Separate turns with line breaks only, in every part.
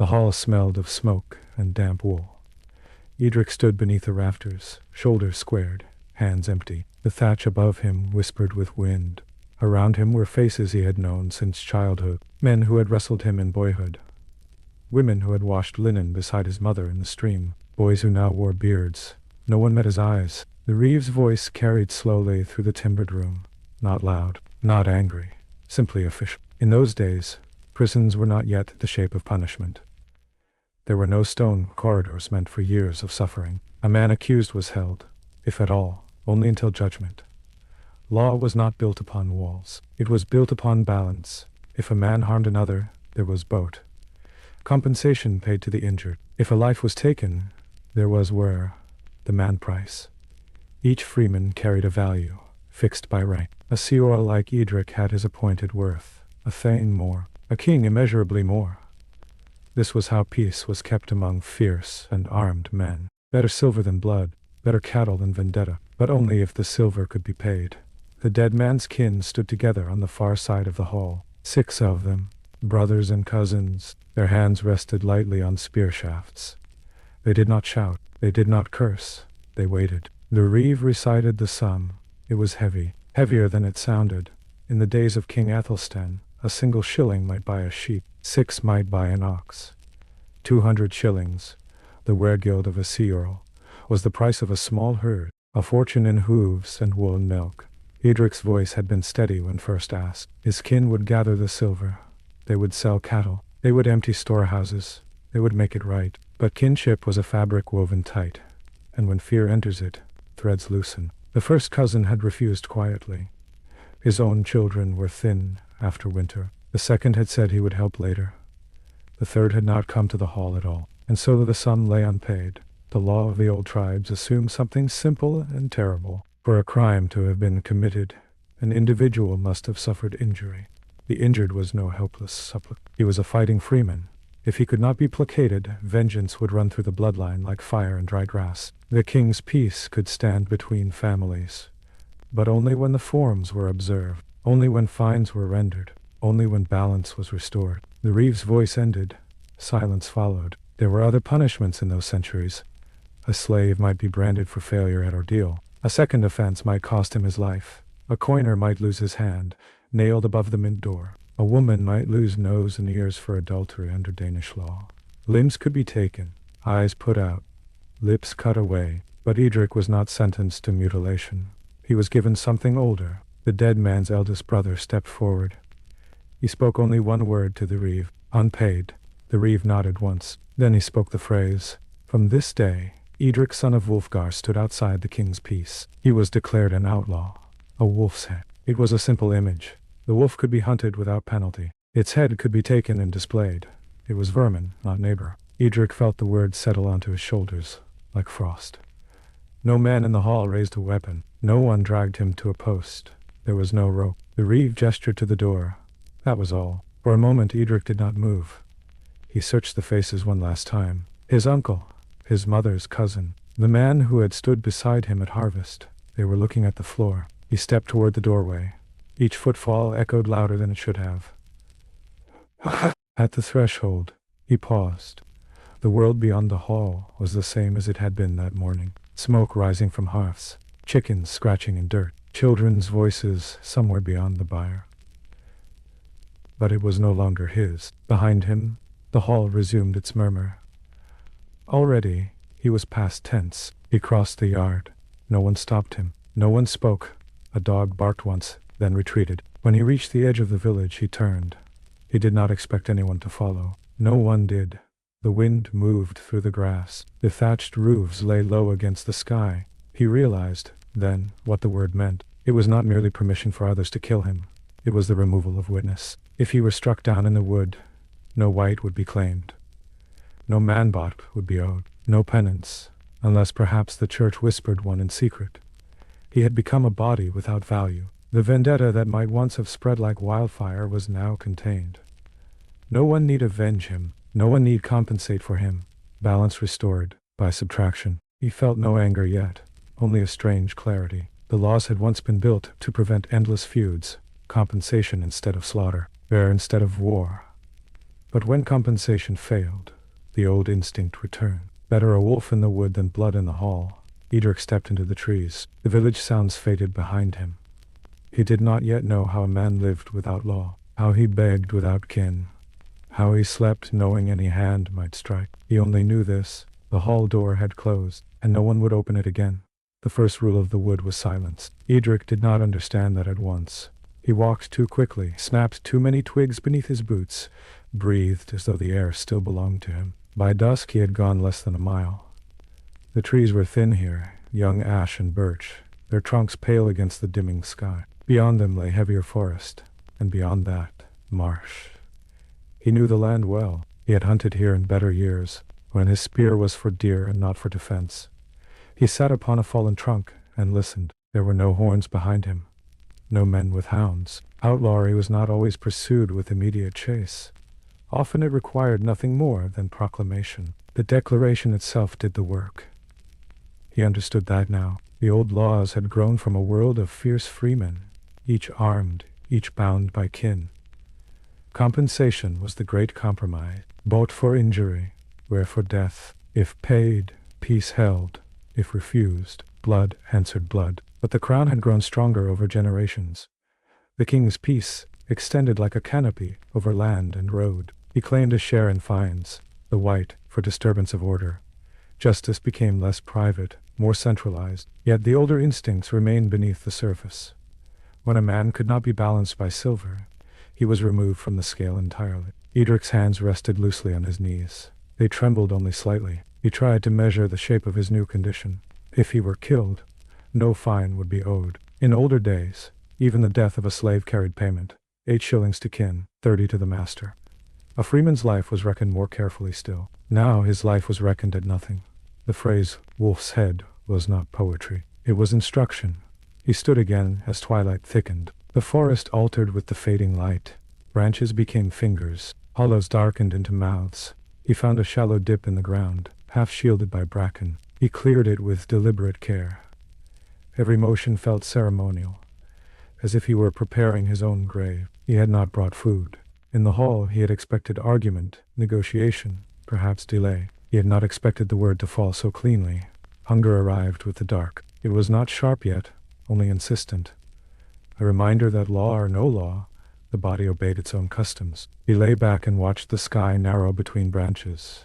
The hall smelled of smoke and damp wool. Eadric stood beneath the rafters, shoulders squared, hands empty. The thatch above him whispered with wind. Around him were faces he had known since childhood, men who had wrestled him in boyhood, women who had washed linen beside his mother in the stream, boys who now wore beards. No one met his eyes. The Reeve's voice carried slowly through the timbered room, not loud, not angry, simply official. In those days, prisons were not yet the shape of punishment. There were no stone corridors meant for years of suffering. A man accused was held, if at all, only until judgment. Law was not built upon walls. It was built upon balance. If a man harmed another, there was boat. Compensation paid to the injured. If a life was taken, there was the man price. Each freeman carried a value, fixed by rank. A seor like Eadric had his appointed worth, a thegn more, a king immeasurably more. This was how peace was kept among fierce and armed men. Better silver than blood, better cattle than vendetta, but only if the silver could be paid. The dead man's kin stood together on the far side of the hall, 6 of them, brothers and cousins. Their hands rested lightly on spear shafts. They did not shout, they did not curse, they waited. The Reeve recited the sum. It was heavy, heavier than it sounded. In the days of King Athelstan, a single shilling might buy a sheep, 6 might buy an ox. 200 shillings, the wergild of a seor, was the price of a small herd, a fortune in hooves and wool and milk. Eadric's voice had been steady when first asked. His kin would gather the silver. They would sell cattle. They would empty storehouses. They would make it right. But kinship was a fabric woven tight, and when fear enters it, threads loosen. The first cousin had refused quietly. His own children were thin after winter. The second had said he would help later. The third had not come to the hall at all, and so the sum lay unpaid. The law of the old tribes assumed something simple and terrible. For a crime to have been committed, an individual must have suffered injury. The injured was no helpless supplicant. He was a fighting freeman. If he could not be placated, vengeance would run through the bloodline like fire and dry grass. The king's peace could stand between families, but only when the forms were observed, only when fines were rendered, only when balance was restored. The Reeve's voice ended. Silence followed. There were other punishments in those centuries. A slave might be branded for failure at ordeal. A second offense might cost him his life. A coiner might lose his hand, nailed above the mint door. A woman might lose nose and ears for adultery under Danish law. Limbs could be taken, eyes put out, lips cut away, but Eadric was not sentenced to mutilation. He was given something older. The dead man's eldest brother stepped forward. He spoke only one word to the Reeve, unpaid. The Reeve nodded once. Then he spoke the phrase, "From this day, Eadric son of Wulfgar stood outside the king's peace. He was declared an outlaw, a wolf's head." It was a simple image. The wolf could be hunted without penalty. Its head could be taken and displayed. It was vermin, not neighbor. Eadric felt the words settle onto his shoulders, like frost. No man in the hall raised a weapon. No one dragged him to a post. There was no rope. The Reeve gestured to the door. That was all. For a moment Eadric did not move. He searched the faces one last time. His uncle, his mother's cousin, the man who had stood beside him at harvest. They were looking at the floor. He stepped toward the doorway. Each footfall echoed louder than it should have. At the threshold, he paused. The world beyond the hall was the same as it had been that morning. Smoke rising from hearths, chickens scratching in dirt, children's voices somewhere beyond the byre. But it was no longer his. Behind him, the hall resumed its murmur. Already, he was past tense. He crossed the yard. No one stopped him. No one spoke. A dog barked once, then retreated. When he reached the edge of the village, he turned. He did not expect anyone to follow. No one did. The wind moved through the grass. The thatched roofs lay low against the sky. He realized, then, what the word meant. It was not merely permission for others to kill him. It was the removal of witness. If he were struck down in the wood, no wight would be claimed. No man-bot would be owed. No penance, unless perhaps the church whispered one in secret. He had become a body without value. The vendetta that might once have spread like wildfire was now contained. No one need avenge him. No one need compensate for him. Balance restored, by subtraction. He felt no anger yet, only a strange clarity. The laws had once been built to prevent endless feuds, compensation instead of slaughter, fair instead of war. But when compensation failed, the old instinct returned. Better a wolf in the wood than blood in the hall. Eadric stepped into the trees. The village sounds faded behind him. He did not yet know how a man lived without law, how he begged without kin, how he slept knowing any hand might strike. He only knew this: the hall door had closed, and no one would open it again. The first rule of the wood was silence. Eadric did not understand that at once. He walked too quickly, snapped too many twigs beneath his boots, breathed as though the air still belonged to him. By dusk he had gone less than a mile. The trees were thin here, young ash and birch, their trunks pale against the dimming sky. Beyond them lay heavier forest, and beyond that, marsh. He knew the land well. He had hunted here in better years, when his spear was for deer and not for defense. He sat upon a fallen trunk and listened. There were no horns behind him, no men with hounds. Outlawry was not always pursued with immediate chase. Often it required nothing more than proclamation. The declaration itself did the work. He understood that now. The old laws had grown from a world of fierce freemen, each armed, each bound by kin. Compensation was the great compromise, bought for injury, where for death. If paid, peace held; if refused, blood answered blood. But the crown had grown stronger over generations. The king's peace extended like a canopy over land and road. He claimed a share in fines, the white for disturbance of order. Justice became less private, more centralized, yet the older instincts remained beneath the surface. When a man could not be balanced by silver, he was removed from the scale entirely. Eadric's hands rested loosely on his knees. They trembled only slightly. He tried to measure the shape of his new condition. If he were killed, no fine would be owed. In older days, even the death of a slave carried payment: 8 shillings to kin, 30 to the master. A freeman's life was reckoned more carefully still. Now his life was reckoned at nothing. The phrase "wolf's head" was not poetry. It was instruction. He stood again as twilight thickened. The forest altered with the fading light. Branches became fingers. Hollows darkened into mouths. He found a shallow dip in the ground, half shielded by bracken. He cleared it with deliberate care. Every motion felt ceremonial, as if he were preparing his own grave. He had not brought food. In the hall he had expected argument, negotiation, perhaps delay. He had not expected the word to fall so cleanly. Hunger arrived with the dark. It was not sharp yet, only insistent. A reminder that law or no law, the body obeyed its own customs. He lay back and watched the sky narrow between branches.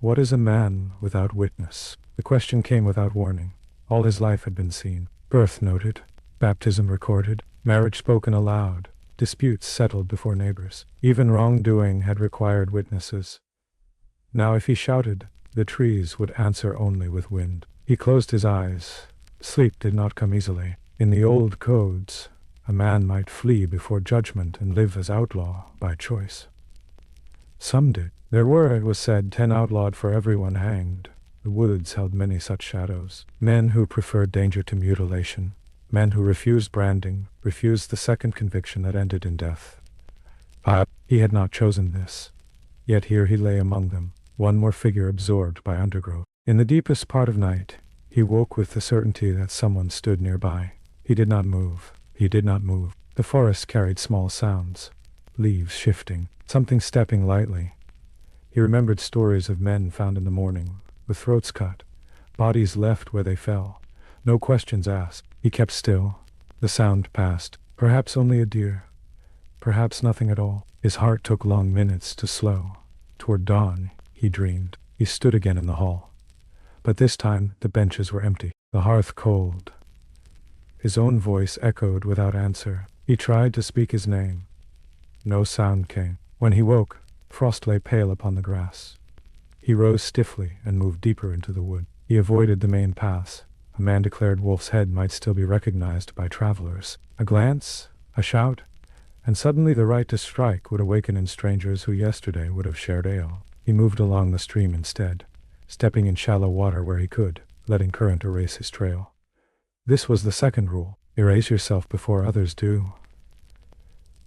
What is a man without witness? The question came without warning. All his life had been seen. Birth noted, baptism recorded, marriage spoken aloud, disputes settled before neighbors. Even wrongdoing had required witnesses. Now if he shouted, the trees would answer only with wind. He closed his eyes. Sleep did not come easily. In the old codes, a man might flee before judgment and live as outlaw by choice. Some did. There were, it was said, 10 outlawed for everyone hanged. The woods held many such shadows. Men who preferred danger to mutilation. Men who refused branding, refused the second conviction that ended in death. He had not chosen this. Yet here he lay among them, one more figure absorbed by undergrowth. In the deepest part of night, he woke with the certainty that someone stood nearby. He did not move. He did not move. The forest carried small sounds. Leaves shifting. Something stepping lightly. He remembered stories of men found in the morning, with throats cut, bodies left where they fell. No questions asked. He kept still. The sound passed. Perhaps only a deer. Perhaps nothing at all. His heart took long minutes to slow. Toward dawn, he dreamed. He stood again in the hall. But this time the benches were empty, the hearth cold. His own voice echoed without answer. He tried to speak his name. No sound came. When he woke, frost lay pale upon the grass. He rose stiffly and moved deeper into the wood. He avoided the main paths. A man declared Wolf's Head might still be recognized by travelers. A glance, a shout, and suddenly the right to strike would awaken in strangers who yesterday would have shared ale. He moved along the stream instead, stepping in shallow water where he could, letting current erase his trail. This was the second rule: erase yourself before others do.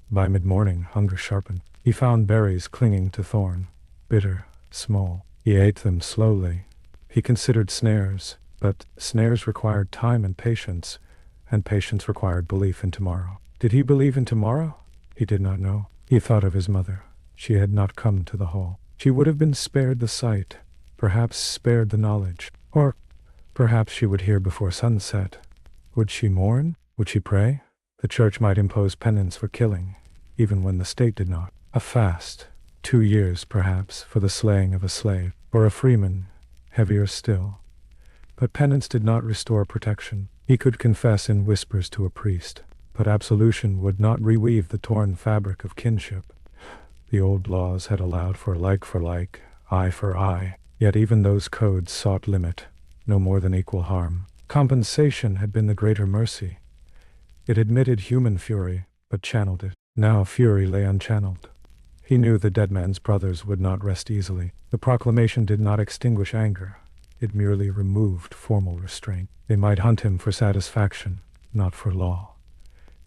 By mid-morning, hunger sharpened. He found berries clinging to thorn, bitter, small. He ate them slowly. He considered snares, but snares required time and patience required belief in tomorrow. Did he believe in tomorrow? He did not know. He thought of his mother. she had not come to the hall. She would have been spared the sight, perhaps spared the knowledge, or perhaps she would hear before sunset. Would she mourn? Would she pray? The church might impose penance for killing, even when the state did not. A fast, 2 years perhaps, for the slaying of a slave, or a freeman, heavier still. But penance did not restore protection. He could confess in whispers to a priest, but absolution would not reweave the torn fabric of kinship. The old laws had allowed for like, eye for eye, yet even those codes sought limit, no more than equal harm. Compensation had been the greater mercy. It admitted human fury, but channeled it. Now fury lay unchanneled. He knew the dead man's brothers would not rest easily. The proclamation did not extinguish anger. It merely removed formal restraint. They might hunt him for satisfaction, not for law.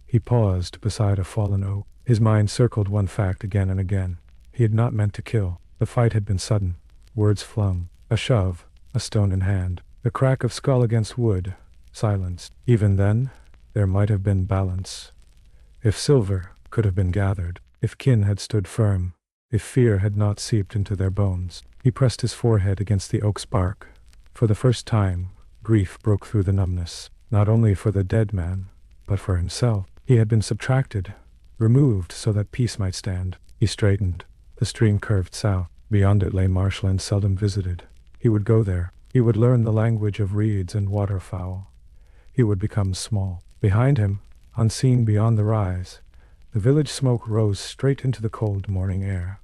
He paused beside a fallen oak. His mind circled one fact again and again. He had not meant to kill. The fight had been sudden. Words flung. A shove. A stone in hand. The crack of skull against wood. Silence. Even then, there might have been balance. If silver could have been gathered. If kin had stood firm. If fear had not seeped into their bones. He pressed his forehead against the oak's bark. For the first time, grief broke through the numbness. Not only for the dead man, but for himself. He had been subtracted, removed so that peace might stand. He straightened. The stream curved south. Beyond it lay marshland seldom visited. He would go there. He would learn the language of reeds and waterfowl. He would become small. Behind him, unseen beyond the rise, the village smoke rose straight into the cold morning air.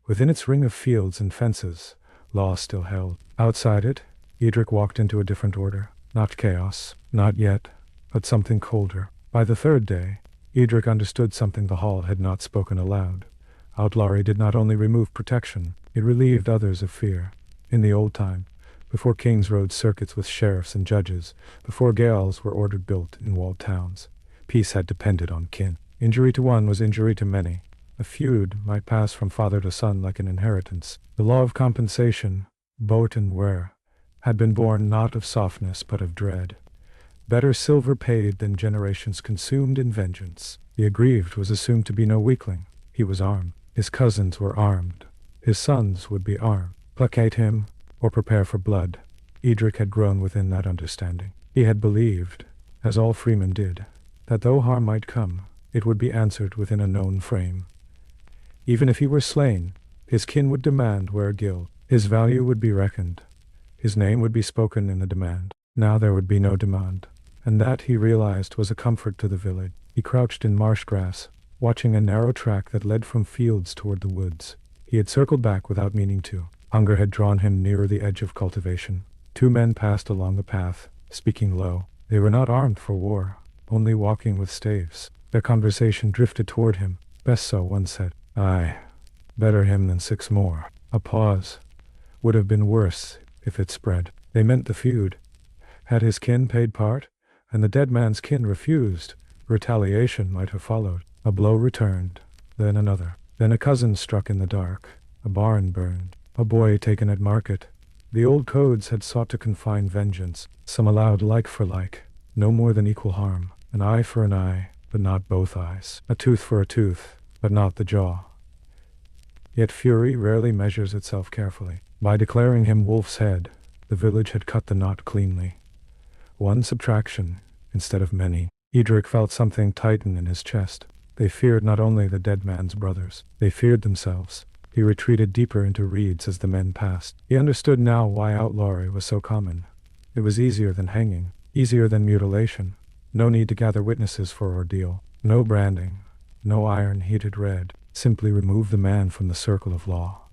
Within its ring of fields and fences, law still held. Outside it, Eadric walked into a different order. Not chaos, not yet, but something colder. By the third day, Eadric understood something the hall had not spoken aloud. Outlawry did not only remove protection, it relieved others of fear. In the old time, before kings rode circuits with sheriffs and judges, before gaols were ordered built in walled towns, peace had depended on kin. Injury to one was injury to many. A feud might pass from father to son like an inheritance. The law of compensation, boat and ware, had been born not of softness but of dread. Better silver paid than generations consumed in vengeance. The aggrieved was assumed to be no weakling. He was armed. His cousins were armed. His sons would be armed. Placate him, or prepare for blood. Eadric had grown within that understanding. He had believed, as all freemen did, that though harm might come, it would be answered within a known frame. Even if he were slain, his kin would demand wergild. His value would be reckoned. His name would be spoken in the demand. Now there would be no demand, and that, he realized, was a comfort to the village. He crouched in marsh grass, watching a narrow track that led from fields toward the woods. He had circled back without meaning to. Hunger had drawn him nearer the edge of cultivation. 2 men passed along the path, speaking low. They were not armed for war, only walking with staves. Their conversation drifted toward him. Best so, one said. Aye, better him than 6 more. A pause. Would have been worse if it spread. They meant the feud. Had his kin paid part, and the dead man's kin refused, retaliation might have followed. A blow returned, then another. Then a cousin struck in the dark. A barn burned. A boy taken at market. The old codes had sought to confine vengeance. Some allowed like for like, no more than equal harm. An eye for an eye, but not both eyes. A tooth for a tooth, but not the jaw. Yet fury rarely measures itself carefully. By declaring him wolf's head, the village had cut the knot cleanly. One subtraction, instead of many. Eadric felt something tighten in his chest. They feared not only the dead man's brothers, they feared themselves. He retreated deeper into reeds as the men passed. He understood now why outlawry was so common. It was easier than hanging, easier than mutilation. No need to gather witnesses for ordeal. No branding, no iron heated red. Simply remove the man from the circle of law.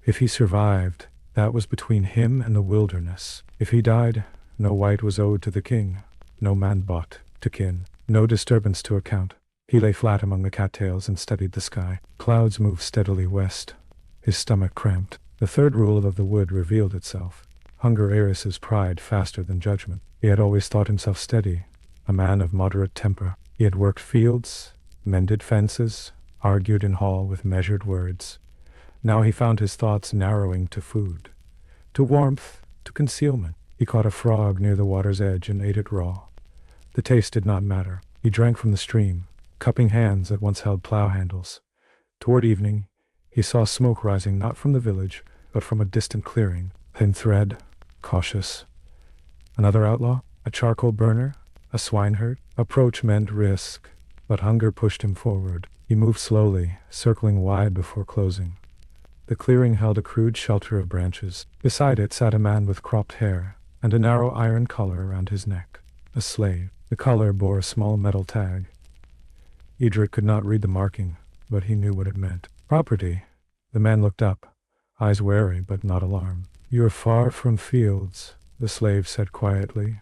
If he survived, that was between him and the wilderness. If he died, no white was owed to the king, no man bought to kin, no disturbance to account. He lay flat among the cattails and studied the sky. Clouds moved steadily west. His stomach cramped. The third rule of the wood revealed itself. Hunger eras his pride faster than judgment. He had always thought himself steady, a man of moderate temper. He had worked fields, mended fences, argued in hall with measured words. Now he found his thoughts narrowing to food, to warmth, to concealment. He caught a frog near the water's edge and ate it raw. The taste did not matter. He drank from the stream, cupping hands that once held plow handles. Toward evening, He saw smoke rising not from the village, but from a distant clearing. Thin thread, cautious. Another outlaw? A charcoal burner? A swineherd? Approach meant risk, but hunger pushed him forward. He moved slowly, circling wide before closing. The clearing held a crude shelter of branches. Beside it sat a man with cropped hair, and a narrow iron collar around his neck. A slave. The collar bore a small metal tag. Eadric could not read the marking, but he knew what it meant. Property. The man looked up, eyes wary but not alarmed. "You are far from fields," the slave said quietly.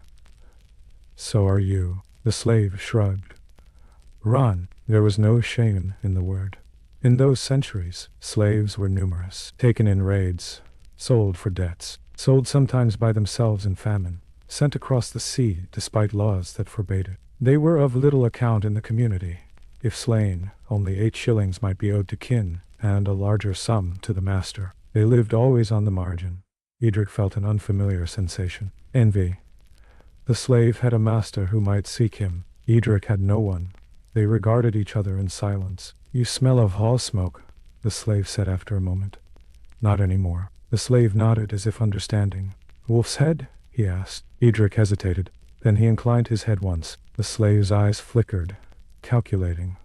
"So are you." The slave shrugged. "Run." There was no shame in the word. In those centuries, slaves were numerous, taken in raids, sold for debts, sold sometimes by themselves in famine, sent across the sea despite laws that forbade it. They were of little account in the community. If slain, only 8 shillings might be owed to kin, and a larger sum to the master. They lived always on the margin. Eadric felt an unfamiliar sensation. Envy. The slave had a master who might seek him. Eadric had no one. They regarded each other in silence. "You smell of hall smoke," the slave said after a moment. "Not anymore." The slave nodded as if understanding. "Wolf's head?" he asked. Eadric hesitated. Then he inclined his head once. The slave's eyes flickered, calculating.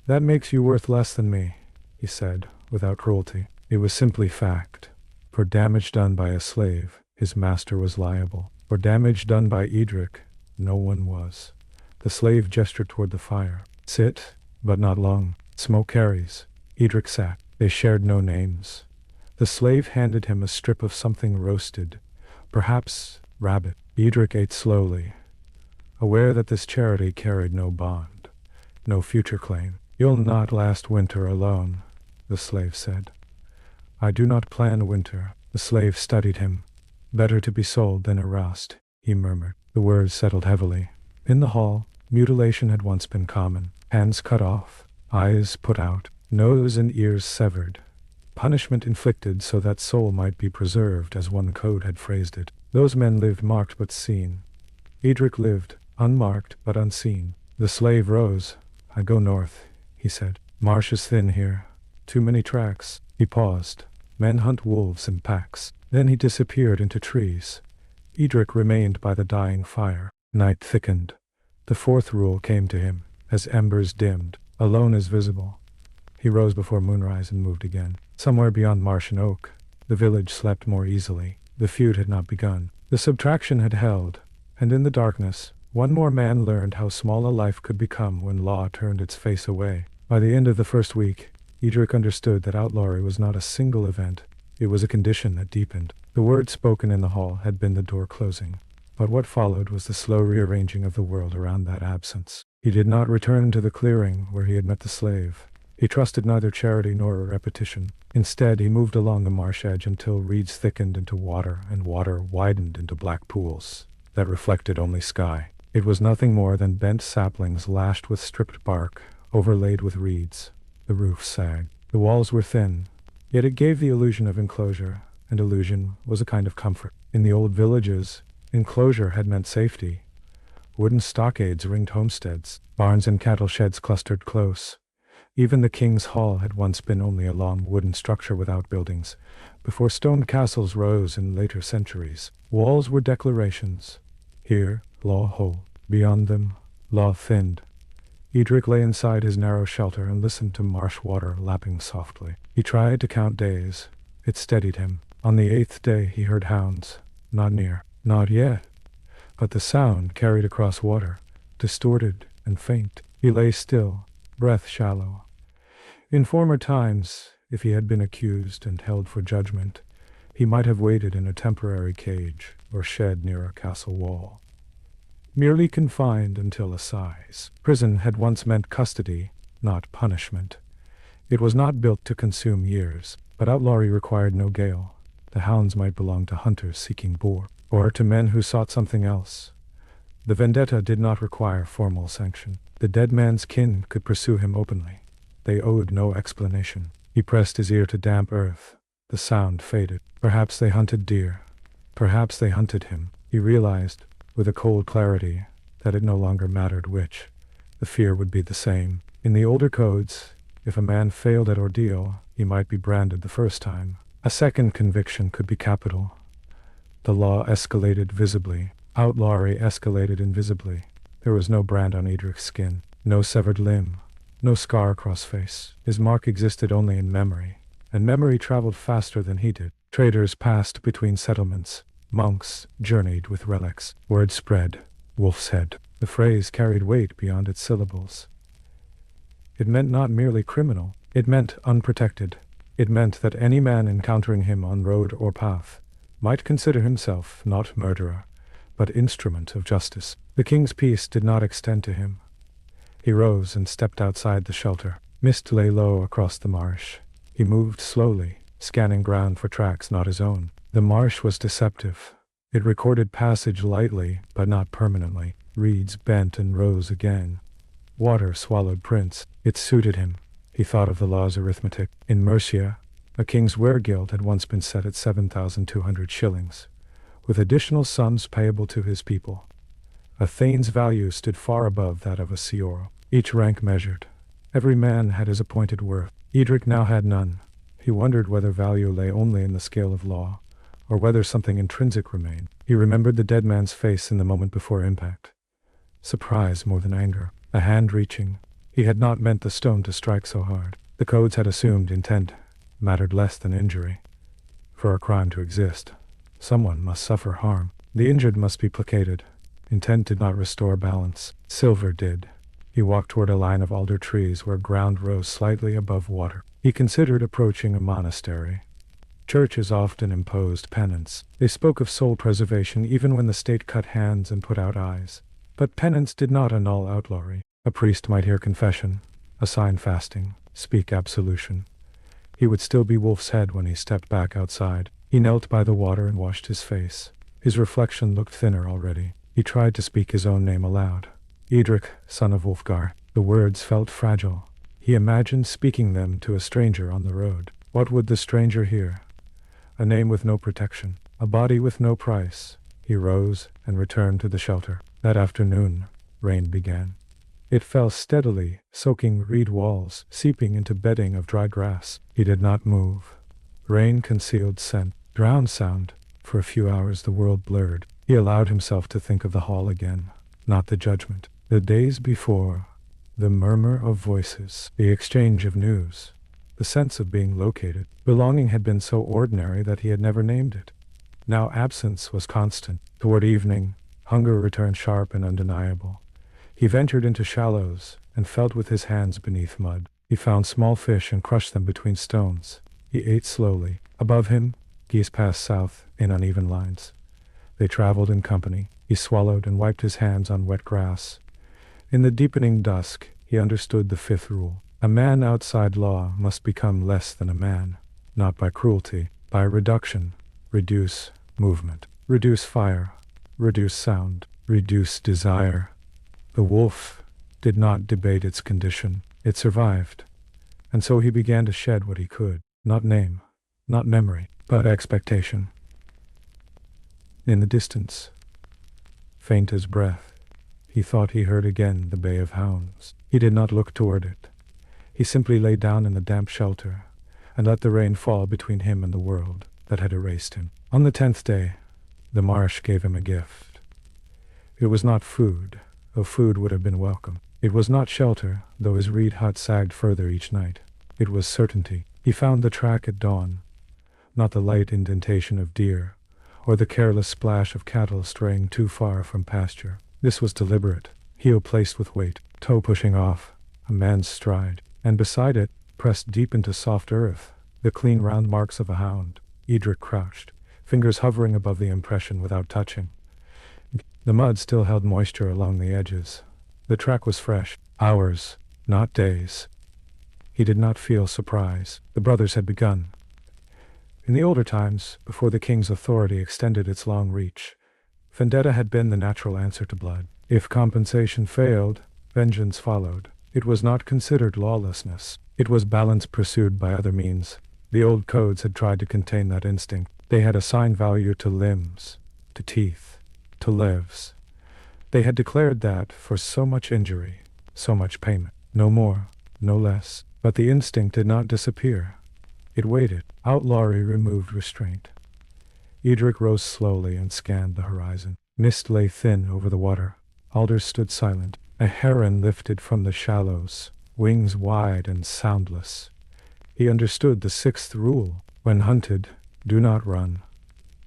"That makes you worth less than me," he said, without cruelty. It was simply fact. For damage done by a slave, his master was liable. For damage done by Eadric, no one was. The slave gestured toward the fire. "Sit, but not long. Smoke carries." Eadric sat. They shared no names. The slave handed him a strip of something roasted, perhaps rabbit. Eadric ate slowly, aware that this charity carried no bond, no future claim. "You'll not last winter alone," the slave said. "I do not plan winter." The slave studied him. "Better to be sold than harassed," he murmured. The words settled heavily. In the hall, mutilation had once been common. Hands cut off, eyes put out, nose and ears severed. Punishment inflicted so that soul might be preserved, as one code had phrased it. Those men lived marked but seen. Eadric lived, unmarked but unseen. The slave rose. "I go north," he said. "Marsh is thin here. Too many tracks." He paused. "Men hunt wolves in packs." Then he disappeared into trees. Eadric remained by the dying fire. Night thickened. The 4th rule came to him, as embers dimmed. Alone is visible. He rose before moonrise and moved again. Somewhere beyond marsh and oak, the village slept more easily. The feud had not begun. The subtraction had held, and in the darkness, one more man learned how small a life could become when law turned its face away. By the end of the first week, Eadric understood that outlawry was not a single event. It was a condition that deepened. The word spoken in the hall had been the door closing. But what followed was the slow rearranging of the world around that absence. He did not return to the clearing where he had met the slave. He trusted neither charity nor a repetition. Instead, he moved along the marsh edge until reeds thickened into water and water widened into black pools that reflected only sky. It was nothing more than bent saplings lashed with stripped bark, overlaid with reeds. The roof sagged. The walls were thin, yet it gave the illusion of enclosure, and illusion was a kind of comfort. In the old villages, enclosure had meant safety. Wooden stockades ringed homesteads. Barns and cattle sheds clustered close. Even the king's hall had once been only a long wooden structure without buildings, before stone castles rose in later centuries. Walls were declarations. Here, law whole. Beyond them, law thinned. Eadric lay inside his narrow shelter and listened to marsh water lapping softly. He tried to count days. It steadied him. On the 8th day he heard hounds. Not near. Not yet. But the sound carried across water, distorted and faint. He lay still, breath shallow. In former times, if he had been accused and held for judgment, he might have waited in a temporary cage or shed near a castle wall, merely confined until assize. Prison had once meant custody, not punishment. It was not built to consume years, but outlawry required no gale. The hounds might belong to hunters seeking boar, or to men who sought something else. The vendetta did not require formal sanction. The dead man's kin could pursue him openly. They owed no explanation. He pressed his ear to damp earth. The sound faded. Perhaps they hunted deer. Perhaps they hunted him. He realized, with a cold clarity, that it no longer mattered which. The fear would be the same. In the older codes, If a man failed at ordeal, he might be branded the first time. A second conviction could be capital. The law escalated visibly. Outlawry escalated invisibly. There was no brand on Eadric's skin, no severed limb, no scar across face. His mark existed only in memory, and memory traveled faster than he did. Traders passed between settlements. Monks journeyed with relics. Word spread. Wolf's Head. The phrase carried weight beyond its syllables. It meant not merely criminal. It meant unprotected. It meant that any man encountering him on road or path might consider himself not murderer, but instrument of justice. The king's peace did not extend to him. He rose and stepped outside the shelter. Mist lay low across the marsh. He moved slowly, scanning ground for tracks not his own. The marsh was deceptive. It recorded passage lightly, but not permanently. Reeds bent and rose again. Water swallowed prints. It suited him. He thought of the law's arithmetic. In Mercia, a king's wergild had once been set at 7,200 shillings, with additional sums payable to his people. A thane's value stood far above that of a seor. Each rank measured. Every man had his appointed worth. Eadric now had none. He wondered whether value lay only in the scale of law, or whether something intrinsic remained. He remembered the dead man's face in the moment before impact. Surprise more than anger. A hand reaching. He had not meant the stone to strike so hard. The codes had assumed intent mattered less than injury. For a crime to exist, someone must suffer harm. The injured must be placated. Intent did not restore balance. Silver did. He walked toward a line of alder trees where ground rose slightly above water. He considered approaching a monastery. Churches often imposed penance. They spoke of soul preservation even when the state cut hands and put out eyes. But penance did not annul outlawry. A priest might hear confession, assign fasting, speak absolution. He would still be Wolf's Head when he stepped back outside. He knelt by the water and washed his face. His reflection looked thinner already. He tried to speak his own name aloud. Eadric, son of Wulfgar. The words felt fragile. He imagined speaking them to a stranger on the road. What would the stranger hear? A name with no protection. A body with no price. He rose and returned to the shelter. That afternoon, rain began. It fell steadily, soaking reed walls, seeping into bedding of dry grass. He did not move. Rain concealed scent, drowned sound. For a few hours the world blurred. He allowed himself to think of the hall again, not the judgment. The days before, the murmur of voices, the exchange of news, the sense of being located. Belonging had been so ordinary that he had never named it. Now absence was constant. Toward evening, hunger returned sharp and undeniable. He ventured into shallows and felt with his hands beneath mud. He found small fish and crushed them between stones. He ate slowly. Above him, geese passed south in uneven lines. They traveled in company. He swallowed and wiped his hands on wet grass. In the deepening dusk, he understood the fifth rule. A man outside law must become less than a man, not by cruelty, by reduction. Reduce movement, reduce fire, reduce sound, reduce desire. The wolf did not debate its condition. It survived. And so he began to shed what he could. Not name, not memory, but expectation. In the distance, faint as breath, he thought he heard again the bay of hounds. He did not look toward it. He simply lay down in the damp shelter and let the rain fall between him and the world that had erased him. On the 10th day, the marsh gave him a gift. It was not food, though food would have been welcome. It was not shelter, though his reed hut sagged further each night. It was certainty. He found the track at dawn, not the light indentation of deer, or the careless splash of cattle straying too far from pasture. This was deliberate, heel placed with weight, toe pushing off, a man's stride, and beside it, pressed deep into soft earth, the clean round marks of a hound. Eadric crouched, fingers hovering above the impression without touching. The mud still held moisture along the edges. The track was fresh, hours, not days. He did not feel surprise. The brothers had begun. In the older times, before the king's authority extended its long reach, vendetta had been the natural answer to blood. If compensation failed, vengeance followed. It was not considered lawlessness. It was balance pursued by other means. The old codes had tried to contain that instinct. They had assigned value to limbs, to teeth, to lives. They had declared that for so much injury, so much payment. No more, no less. But the instinct did not disappear. It waited. Outlawry removed restraint. Eadric rose slowly and scanned the horizon. Mist lay thin over the water. Alders stood silent. A heron lifted from the shallows, wings wide and soundless. He understood the sixth rule. When hunted, do not run.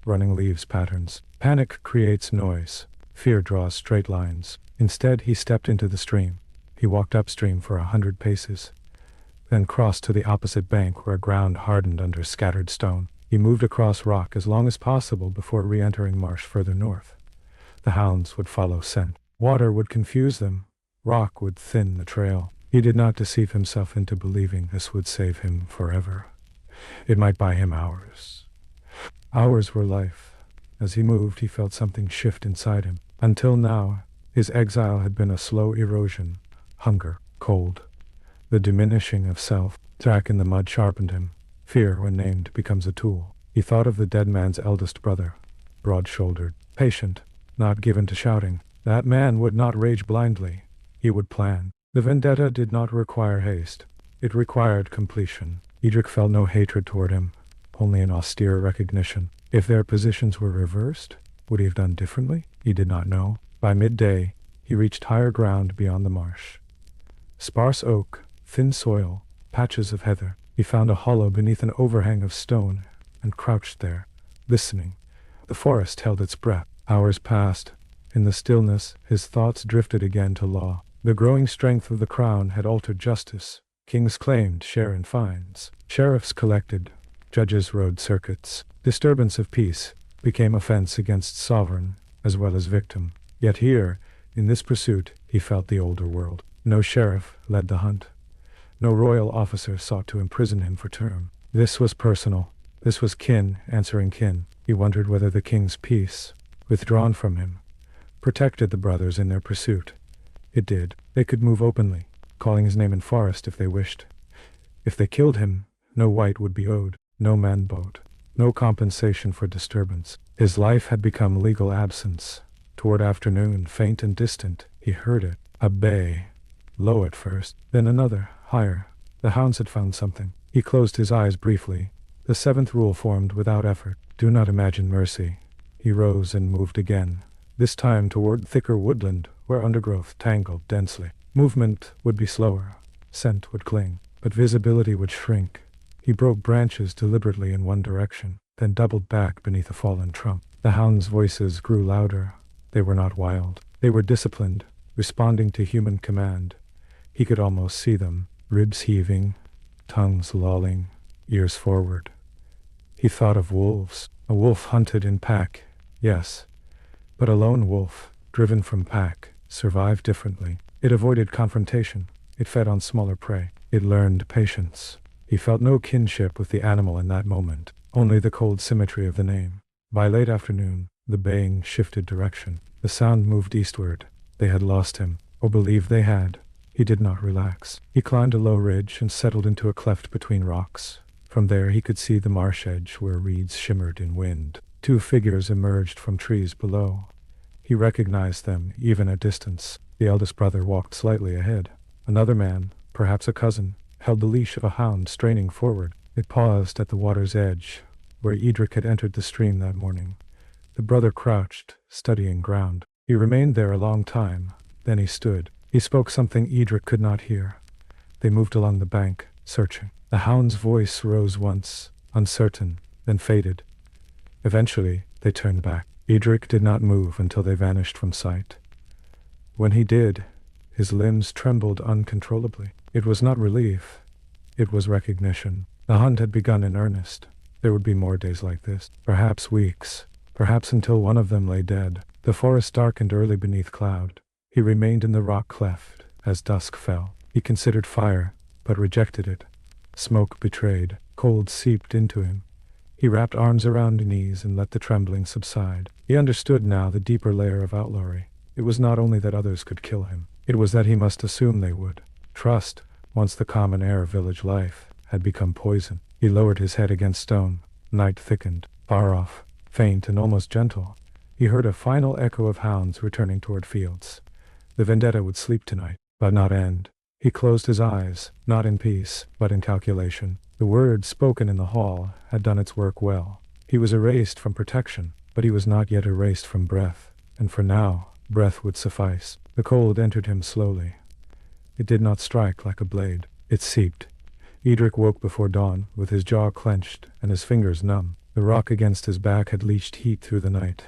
Running leaves patterns. Panic creates noise. Fear draws straight lines. Instead, he stepped into the stream. He walked upstream for 100 paces, then crossed to the opposite bank where ground hardened under scattered stone. He moved across rock as long as possible before re-entering marsh further north. The hounds would follow scent. Water would confuse them. Rock would thin the trail. He did not deceive himself into believing this would save him forever. It might buy him hours. Hours were life. As he moved, he felt something shift inside him. Until now, his exile had been a slow erosion. Hunger, cold, the diminishing of self. Track in the mud sharpened him. Fear, when named, becomes a tool. He thought of the dead man's eldest brother, broad-shouldered, patient, not given to shouting. That man would not rage blindly. He would plan. The vendetta did not require haste. It required completion. Eadric felt no hatred toward him, only an austere recognition. If their positions were reversed, would he have done differently? He did not know. By midday, he reached higher ground beyond the marsh. Sparse oak, thin soil, patches of heather. He found a hollow beneath an overhang of stone and crouched there, listening. The forest held its breath. Hours passed. In the stillness, his thoughts drifted again to law. The growing strength of the crown had altered justice. Kings claimed share in fines. Sheriffs collected. Judges rode circuits. Disturbance of peace became offense against sovereign as well as victim. Yet here, in this pursuit, he felt the older world. No sheriff led the hunt. No royal officer sought to imprison him for term. This was personal. This was kin answering kin. He wondered whether the king's peace, withdrawn from him, protected the brothers in their pursuit. It did. They could move openly, calling his name in forest if they wished. If they killed him, no white would be owed, no man boat, no compensation for disturbance. His life had become legal absence. Toward afternoon, faint and distant, he heard it. A bay. Low at first, then another, higher. The hounds had found something. He closed his eyes briefly. The seventh rule formed without effort. Do not imagine mercy. He rose and moved again, this time toward thicker woodland, where undergrowth tangled densely. Movement would be slower. Scent would cling, but visibility would shrink. He broke branches deliberately in one direction, then doubled back beneath a fallen trunk. The hounds' voices grew louder. They were not wild. They were disciplined, responding to human command. He could almost see them, ribs heaving, tongues lolling, ears forward. He thought of wolves. A wolf hunted in pack, yes, but a lone wolf, driven from pack, survived differently. It avoided confrontation. It fed on smaller prey. It learned patience. He felt no kinship with the animal in that moment, only the cold symmetry of the name. By late afternoon, the baying shifted direction. The sound moved eastward. They had lost him, or believed they had. He did not relax. He climbed a low ridge and settled into a cleft between rocks. From there he could see the marsh edge where reeds shimmered in wind. Two figures emerged from trees below. He recognized them, even at distance. The eldest brother walked slightly ahead. Another man, perhaps a cousin, held the leash of a hound straining forward. It paused at the water's edge, where Eadric had entered the stream that morning. The brother crouched, studying ground. He remained there a long time. Then he stood. He spoke something Eadric could not hear. They moved along the bank, searching. The hound's voice rose once, uncertain, then faded. Eventually, they turned back. Eadric did not move until they vanished from sight. When he did, his limbs trembled uncontrollably. It was not relief. It was recognition. The hunt had begun in earnest. There would be more days like this, perhaps weeks, perhaps until one of them lay dead. The forest darkened early beneath cloud. He remained in the rock cleft as dusk fell. He considered fire, but rejected it. Smoke betrayed. Cold seeped into him. He wrapped arms around knees and let the trembling subside. He understood now the deeper layer of outlawry. It was not only that others could kill him. It was that he must assume they would. Trust, once the common air of village life, had become poison. He lowered his head against stone. Night thickened. Far off, faint and almost gentle, he heard a final echo of hounds returning toward fields. The vendetta would sleep tonight, but not end. He closed his eyes, not in peace, but in calculation. The word spoken in the hall had done its work well. He was erased from protection, but he was not yet erased from breath, and for now, breath would suffice. The cold entered him slowly. It did not strike like a blade. It seeped. Eadric woke before dawn, with his jaw clenched and his fingers numb. The rock against his back had leached heat through the night.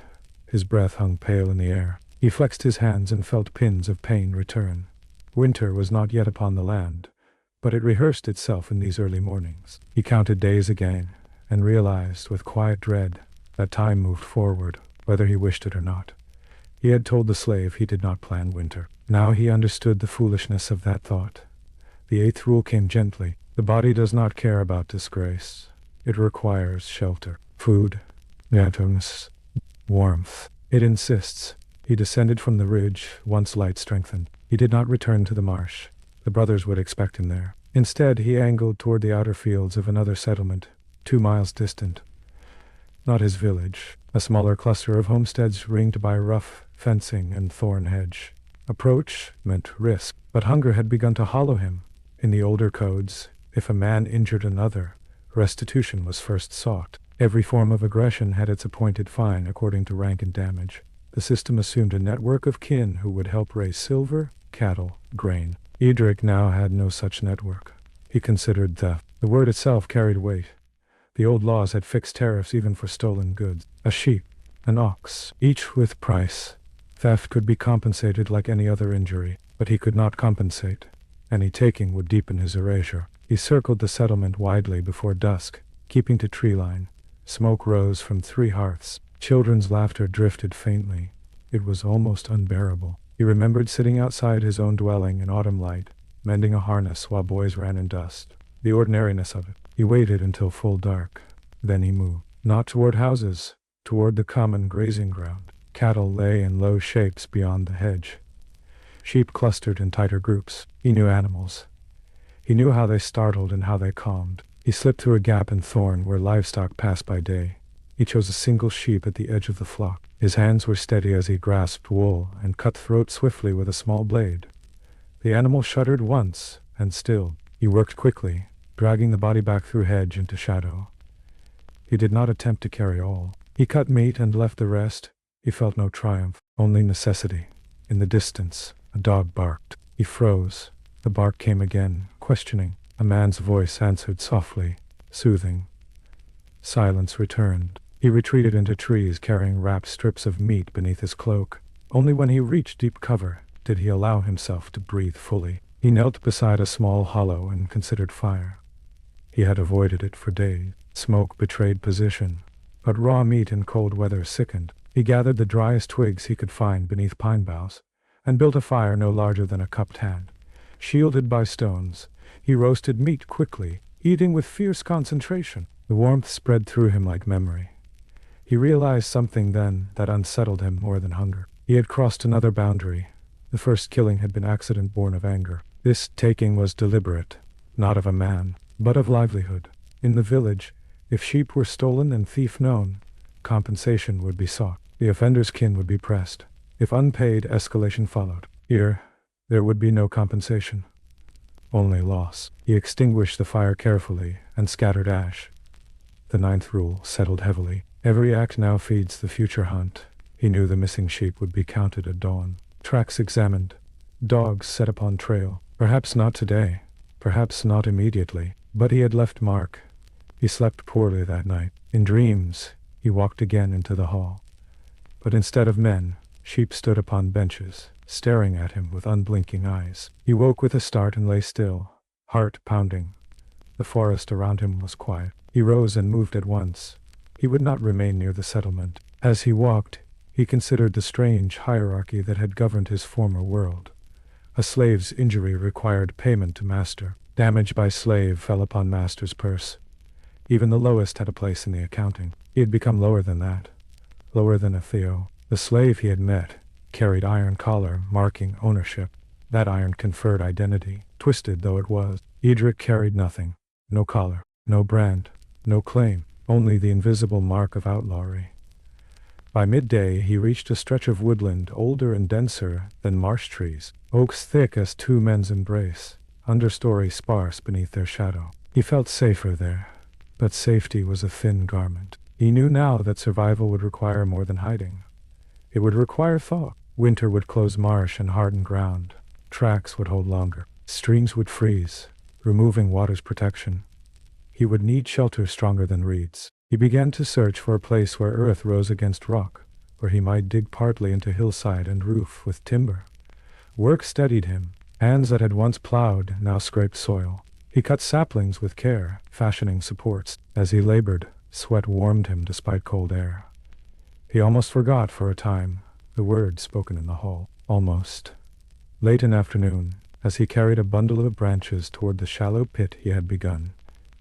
His breath hung pale in the air. He flexed his hands and felt pins of pain return. Winter was not yet upon the land, but it rehearsed itself in these early mornings. He counted days again, and realized with quiet dread that time moved forward, whether he wished it or not. He had told the slave he did not plan winter. Now he understood the foolishness of that thought. The eighth rule came gently. The body does not care about disgrace. It requires shelter, food, gentleness, warmth. It insists. He descended from the ridge, once light strengthened. He did not return to the marsh. The brothers would expect him there. Instead, he angled toward the outer fields of another settlement, 2 miles distant. Not his village, a smaller cluster of homesteads ringed by rough fencing and thorn hedge. Approach meant risk, but hunger had begun to hollow him. In the older codes, if a man injured another, restitution was first sought. Every form of aggression had its appointed fine according to rank and damage. The system assumed a network of kin who would help raise silver, cattle, grain. Eadric now had no such network. He considered theft. The word itself carried weight. The old laws had fixed tariffs even for stolen goods. A sheep, an ox, each with price. Theft could be compensated like any other injury, but he could not compensate. Any taking would deepen his erasure. He circled the settlement widely before dusk, keeping to tree line. Smoke rose from 3 hearths. Children's laughter drifted faintly. It was almost unbearable. He remembered sitting outside his own dwelling in autumn light, mending a harness while boys ran in dust. The ordinariness of it. He waited until full dark. Then he moved. Not toward houses, toward the common grazing ground. Cattle lay in low shapes beyond the hedge. Sheep clustered in tighter groups. He knew animals. He knew how they startled and how they calmed. He slipped through a gap in thorn where livestock passed by day. He chose a single sheep at the edge of the flock. His hands were steady as he grasped wool and cut throat swiftly with a small blade. The animal shuddered once, and stilled. He worked quickly, dragging the body back through hedge into shadow. He did not attempt to carry all. He cut meat and left the rest. He felt no triumph, only necessity. In the distance, a dog barked. He froze. The bark came again, questioning. A man's voice answered softly, soothing. Silence returned. He retreated into trees, carrying wrapped strips of meat beneath his cloak. Only when he reached deep cover did he allow himself to breathe fully. He knelt beside a small hollow and considered fire. He had avoided it for days. Smoke betrayed position, but raw meat in cold weather sickened. He gathered the driest twigs he could find beneath pine boughs, and built a fire no larger than a cupped hand. Shielded by stones, he roasted meat quickly, eating with fierce concentration. The warmth spread through him like memory. He realized something then that unsettled him more than hunger. He had crossed another boundary. The first killing had been accident born of anger. This taking was deliberate, not of a man, but of livelihood. In the village, if sheep were stolen and thief known, compensation would be sought. The offender's kin would be pressed. If unpaid, escalation followed. Here, there would be no compensation. Only loss. He extinguished the fire carefully and scattered ash. The 9th rule settled heavily. Every act now feeds the future hunt. He knew the missing sheep would be counted at dawn. Tracks examined. Dogs set upon trail. Perhaps not today. Perhaps not immediately. But he had left mark. He slept poorly that night. In dreams, he walked again into the hall. But instead of men, sheep stood upon benches, staring at him with unblinking eyes. He woke with a start and lay still, heart pounding. The forest around him was quiet. He rose and moved at once. He would not remain near the settlement. As he walked, he considered the strange hierarchy that had governed his former world. A slave's injury required payment to master. Damage by slave fell upon master's purse. Even the lowest had a place in the accounting. He had become lower than that. Lower than a Theo. The slave he had met carried iron collar marking ownership. That iron conferred identity, twisted though it was. Eadric carried nothing. No collar, no brand, no claim, only the invisible mark of outlawry. By midday he reached a stretch of woodland older and denser than marsh trees, oaks thick as 2 men's embrace. understory sparse beneath their shadow. He felt safer there, but safety was a thin garment. He knew now that survival would require more than hiding. It would require thought. Winter would close marsh and harden ground. Tracks would hold longer. Streams would freeze, removing water's protection. He would need shelter stronger than reeds. He began to search for a place where earth rose against rock, where he might dig partly into hillside and roof with timber. Work steadied him. Hands that had once plowed now scraped soil. He cut saplings with care, fashioning supports. As he labored, sweat warmed him despite cold air. He almost forgot for a time the words spoken in the hall. Almost. Late in afternoon, as he carried a bundle of branches toward the shallow pit he had begun,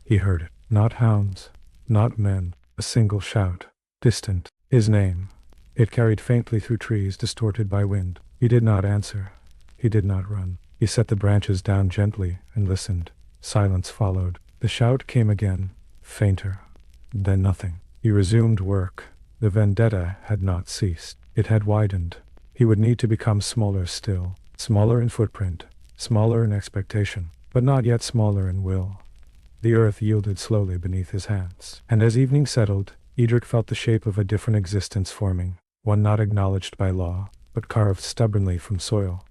he heard it. Not hounds, not men, a single shout, distant. His name. It carried faintly through trees distorted by wind. He did not answer. He did not run. He set the branches down gently and listened. Silence followed. The shout came again, fainter. Then nothing. He resumed work. The vendetta had not ceased. It had widened. He would need to become smaller still. Smaller in footprint, smaller in expectation, but not yet smaller in will. The earth yielded slowly beneath his hands. And as evening settled, Eadric felt the shape of a different existence forming, one not acknowledged by law, but carved stubbornly from soil.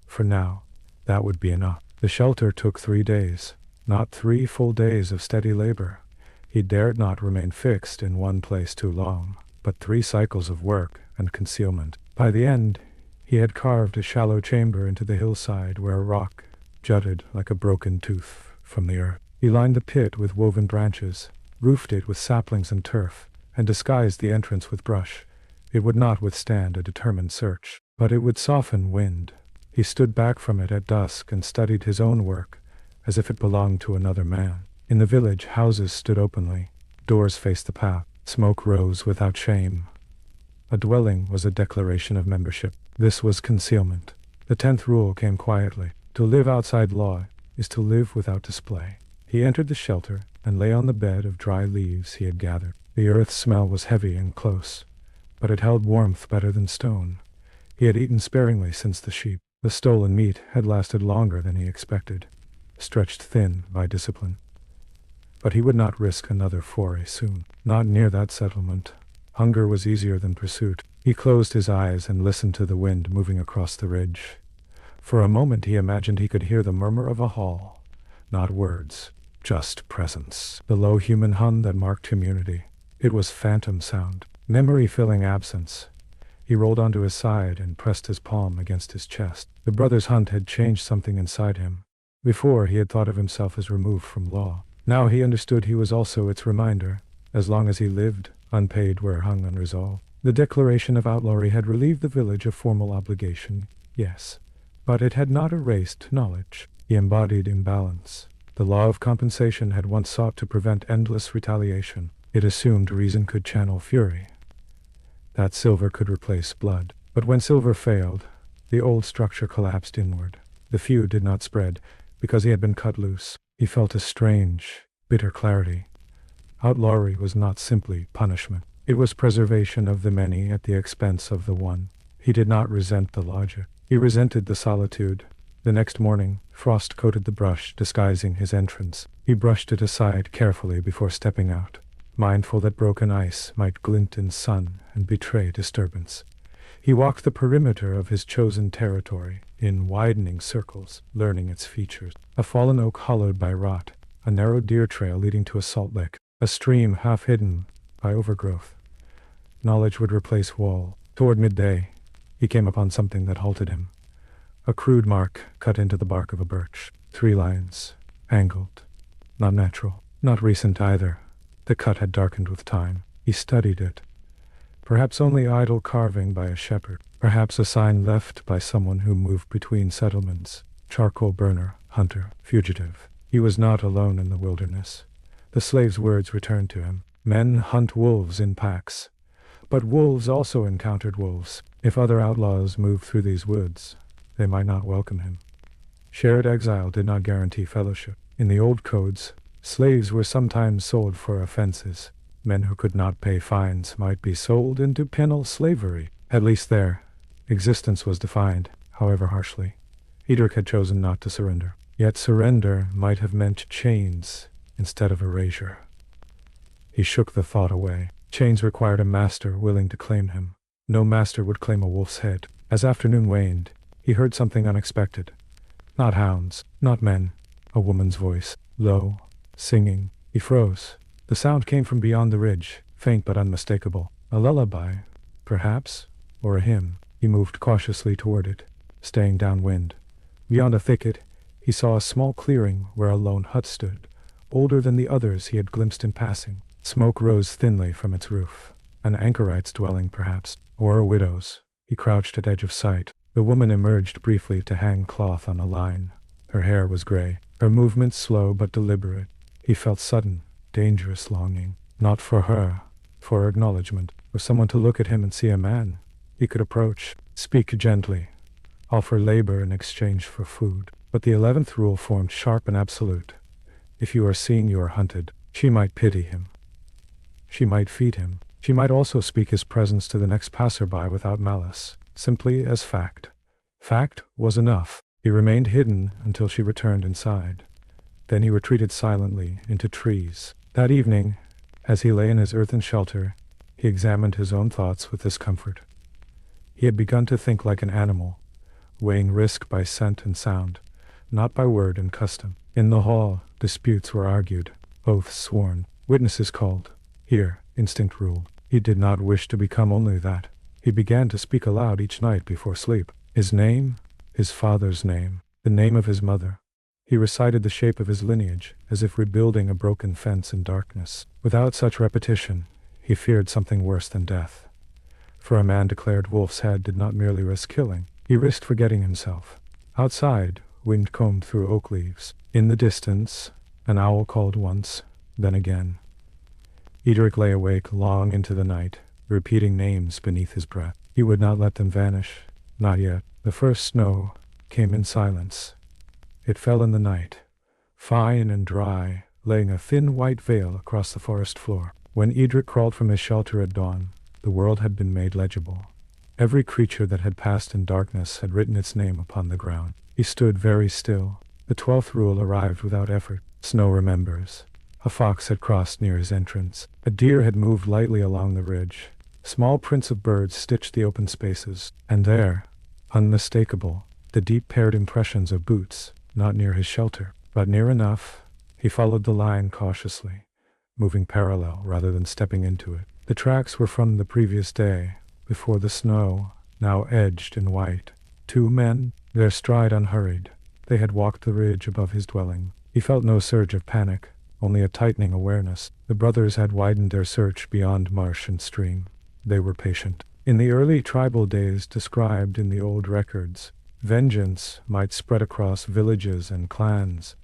For now, that would be enough. The shelter took 3 days, not 3 full days of steady labor. He dared not remain fixed in one place too long, but 3 cycles of work and concealment. By the end, he had carved a shallow chamber into the hillside where a rock jutted like a broken tooth from the earth. He lined the pit with woven branches, roofed it with saplings and turf, and disguised the entrance with brush. It would not withstand a determined search, but it would soften wind. He stood back from it at dusk and studied his own work, as if it belonged to another man. In the village, houses stood openly. Doors faced the path. Smoke rose without shame. A dwelling was a declaration of membership. This was concealment. The 10th rule came quietly. To live outside law is to live without display. He entered the shelter and lay on the bed of dry leaves he had gathered. The earth's smell was heavy and close, but it held warmth better than stone. He had eaten sparingly since the sheep. The stolen meat had lasted longer than he expected, stretched thin by discipline. But he would not risk another foray soon. Not near that settlement. Hunger was easier than pursuit. He closed his eyes and listened to the wind moving across the ridge. For a moment he imagined he could hear the murmur of a hall. Not words, just presence. The low human hum that marked community. It was phantom sound, memory-filling absence. He rolled onto his side and pressed his palm against his chest. The brother's hunt had changed something inside him. Before, he had thought of himself as removed from law. Now he understood he was also its reminder. As long as he lived, unpaid where hung unresolved. The declaration of outlawry had relieved the village of formal obligation, yes, but it had not erased knowledge. He embodied imbalance. The law of compensation had once sought to prevent endless retaliation. It assumed reason could channel fury, that silver could replace blood. But when silver failed, the old structure collapsed inward. The feud did not spread, because he had been cut loose. He felt a strange, bitter clarity. Outlawry was not simply punishment. It was preservation of the many at the expense of the one. He did not resent the logic. He resented the solitude. The next morning, frost coated the brush, disguising his entrance. He brushed it aside carefully before stepping out, mindful that broken ice might glint in sun and betray disturbance. He walked the perimeter of his chosen territory, in widening circles, learning its features. A fallen oak hollowed by rot, a narrow deer trail leading to a salt lick, a stream half hidden by overgrowth. Knowledge would replace wall. Toward midday, he came upon something that halted him. A crude mark cut into the bark of a birch. 3 lines, angled. Not natural, not recent either. The cut had darkened with time. He studied it. Perhaps only idle carving by a shepherd. Perhaps a sign left by someone who moved between settlements. Charcoal burner, hunter, fugitive. He was not alone in the wilderness. The slave's words returned to him. Men hunt wolves in packs. But wolves also encountered wolves. If other outlaws moved through these woods, they might not welcome him. Shared exile did not guarantee fellowship. In the old codes, slaves were sometimes sold for offenses. Men who could not pay fines might be sold into penal slavery. At least there, existence was defined, however harshly. Eadric had chosen not to surrender. Yet surrender might have meant chains instead of erasure. He shook the thought away. Chains required a master willing to claim him. No master would claim a wolf's head. As afternoon waned, he heard something unexpected. Not hounds, not men. A woman's voice, low, singing. He froze. The sound came from beyond the ridge, faint but unmistakable. A lullaby, perhaps, or a hymn. He moved cautiously toward it, staying downwind. Beyond a thicket, he saw a small clearing where a lone hut stood, older than the others he had glimpsed in passing. Smoke rose thinly from its roof. An anchorite's dwelling, perhaps, or a widow's. He crouched at edge of sight. The woman emerged briefly to hang cloth on a line. Her hair was gray, her movements slow but deliberate. He felt sudden, dangerous longing. Not for her, for acknowledgement, for someone to look at him and see a man he could approach, speak gently, offer labor in exchange for food. But the 11th rule formed sharp and absolute. If you are seen, you are hunted. She might pity him. She might feed him. She might also speak his presence to the next passerby without malice, simply as fact. Fact was enough. He remained hidden until she returned inside. Then he retreated silently into trees. That evening, as he lay in his earthen shelter, he examined his own thoughts with discomfort. He had begun to think like an animal, weighing risk by scent and sound, not by word and custom. In the hall, disputes were argued, oaths sworn, witnesses called. Here, instinct ruled. He did not wish to become only that. He began to speak aloud each night before sleep. His name, his father's name, the name of his mother. He recited the shape of his lineage, as if rebuilding a broken fence in darkness. Without such repetition, he feared something worse than death. For a man declared wolf's head did not merely risk killing, he risked forgetting himself. Outside, wind combed through oak leaves. In the distance, an owl called once, then again. Eadric lay awake long into the night, repeating names beneath his breath. He would not let them vanish, not yet. The first snow came in silence. It fell in the night, fine and dry, laying a thin white veil across the forest floor. When Eadric crawled from his shelter at dawn, the world had been made legible. Every creature that had passed in darkness had written its name upon the ground. He stood very still. The 12th rule arrived without effort. Snow remembers. A fox had crossed near his entrance. A deer had moved lightly along the ridge. Small prints of birds stitched the open spaces. And there, unmistakable, the deep paired impressions of boots, not near his shelter, but near enough. He followed the line cautiously, moving parallel rather than stepping into it. The tracks were from the previous day, before the snow, now edged in white. 2 men, their stride unhurried. They had walked the ridge above his dwelling. He felt no surge of panic, only a tightening awareness. The brothers had widened their search beyond marsh and stream. They were patient. In the early tribal days described in the old records, vengeance might spread across villages and clans,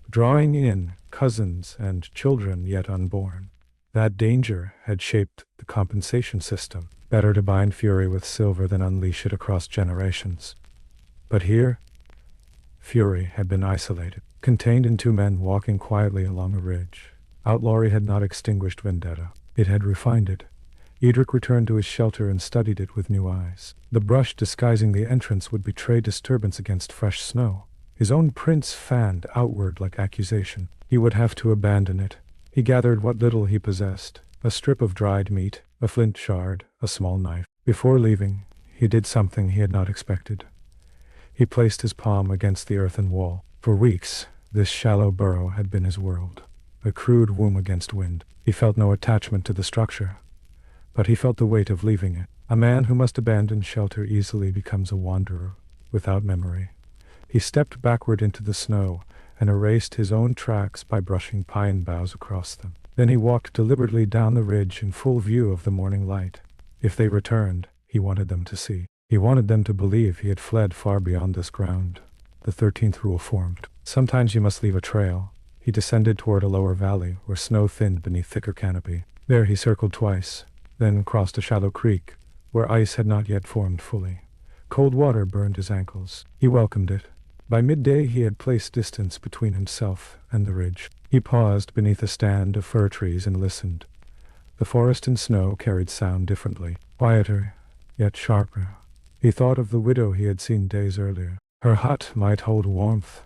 drawing in cousins and children yet unborn. That danger had shaped the compensation system. Better to bind fury with silver than unleash it across generations. But here, fury had been isolated, contained in 2 men walking quietly along a ridge. Outlawry had not extinguished vendetta. It had refined it. Eadric returned to his shelter and studied it with new eyes. The brush disguising the entrance would betray disturbance against fresh snow. His own prints fanned outward like accusation. He would have to abandon it. He gathered what little he possessed, a strip of dried meat, a flint shard, a small knife. Before leaving, he did something he had not expected. He placed his palm against the earthen wall. For weeks, this shallow burrow had been his world, a crude womb against wind. He felt no attachment to the structure, but he felt the weight of leaving it. A man who must abandon shelter easily becomes a wanderer, without memory. He stepped backward into the snow and erased his own tracks by brushing pine boughs across them. Then he walked deliberately down the ridge in full view of the morning light. If they returned, he wanted them to see. He wanted them to believe he had fled far beyond this ground. The 13th rule formed. Sometimes you must leave a trail. He descended toward a lower valley where snow thinned beneath thicker canopy. There he circled twice, then crossed a shallow creek where ice had not yet formed fully. Cold water burned his ankles. He welcomed it. By midday he had placed distance between himself and the ridge. He paused beneath a stand of fir trees and listened. The forest and snow carried sound differently, quieter, yet sharper. He thought of the widow he had seen days earlier. Her hut might hold warmth,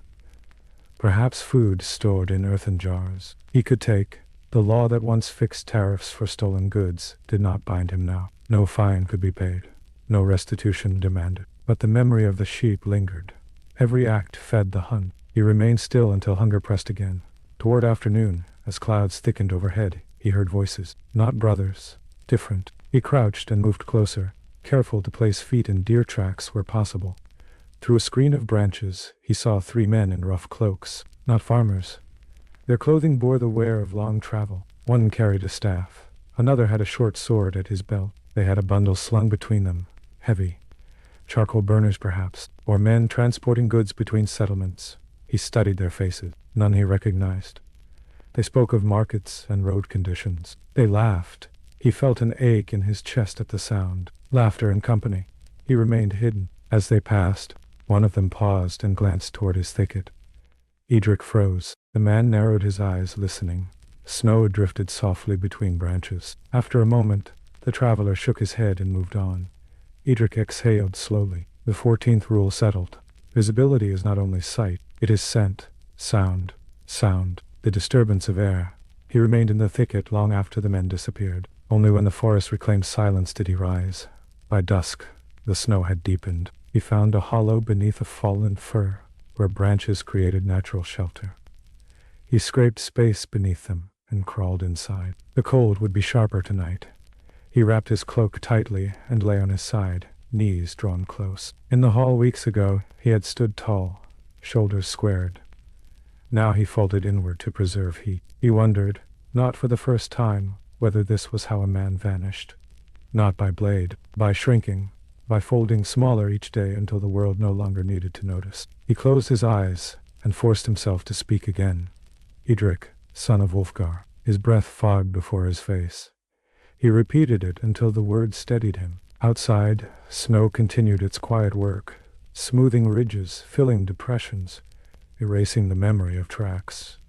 Perhaps food stored in earthen jars. He could take. The law that once fixed tariffs for stolen goods did not bind him now. No fine could be paid. No restitution demanded. But the memory of the sheep lingered. Every act fed the hunt. He remained still until hunger pressed again. Toward afternoon, as clouds thickened overhead, he heard voices. Not brothers. Different. He crouched and moved closer, careful to place feet in deer tracks where possible. Through a screen of branches, he saw 3 men in rough cloaks. Not farmers. Their clothing bore the wear of long travel. One carried a staff. Another had a short sword at his belt. They had a bundle slung between them, heavy. Charcoal burners, perhaps, or men transporting goods between settlements. He studied their faces. None he recognized. They spoke of markets and road conditions. They laughed. He felt an ache in his chest at the sound. Laughter and company. He remained hidden. As they passed, one of them paused and glanced toward his thicket. Eadric froze. The man narrowed his eyes, listening. Snow drifted softly between branches. After a moment, the traveler shook his head and moved on. Eadric exhaled slowly. The 14th rule settled. Visibility is not only sight, it is scent, sound, the disturbance of air. He remained in the thicket long after the men disappeared. Only when the forest reclaimed silence did he rise. By dusk, the snow had deepened. He found a hollow beneath a fallen fir, where branches created natural shelter. He scraped space beneath them and crawled inside. The cold would be sharper tonight. He wrapped his cloak tightly and lay on his side, knees drawn close. In the hall weeks ago, he had stood tall, shoulders squared. Now he folded inward to preserve heat. He wondered, not for the first time, whether this was how a man vanished. Not by blade, by shrinking, by folding smaller each day until the world no longer needed to notice. He closed his eyes and forced himself to speak again. Eadric, son of Wulfgar. His breath fogged before his face. He repeated it until the words steadied him. Outside, snow continued its quiet work, smoothing ridges, filling depressions, erasing the memory of tracks.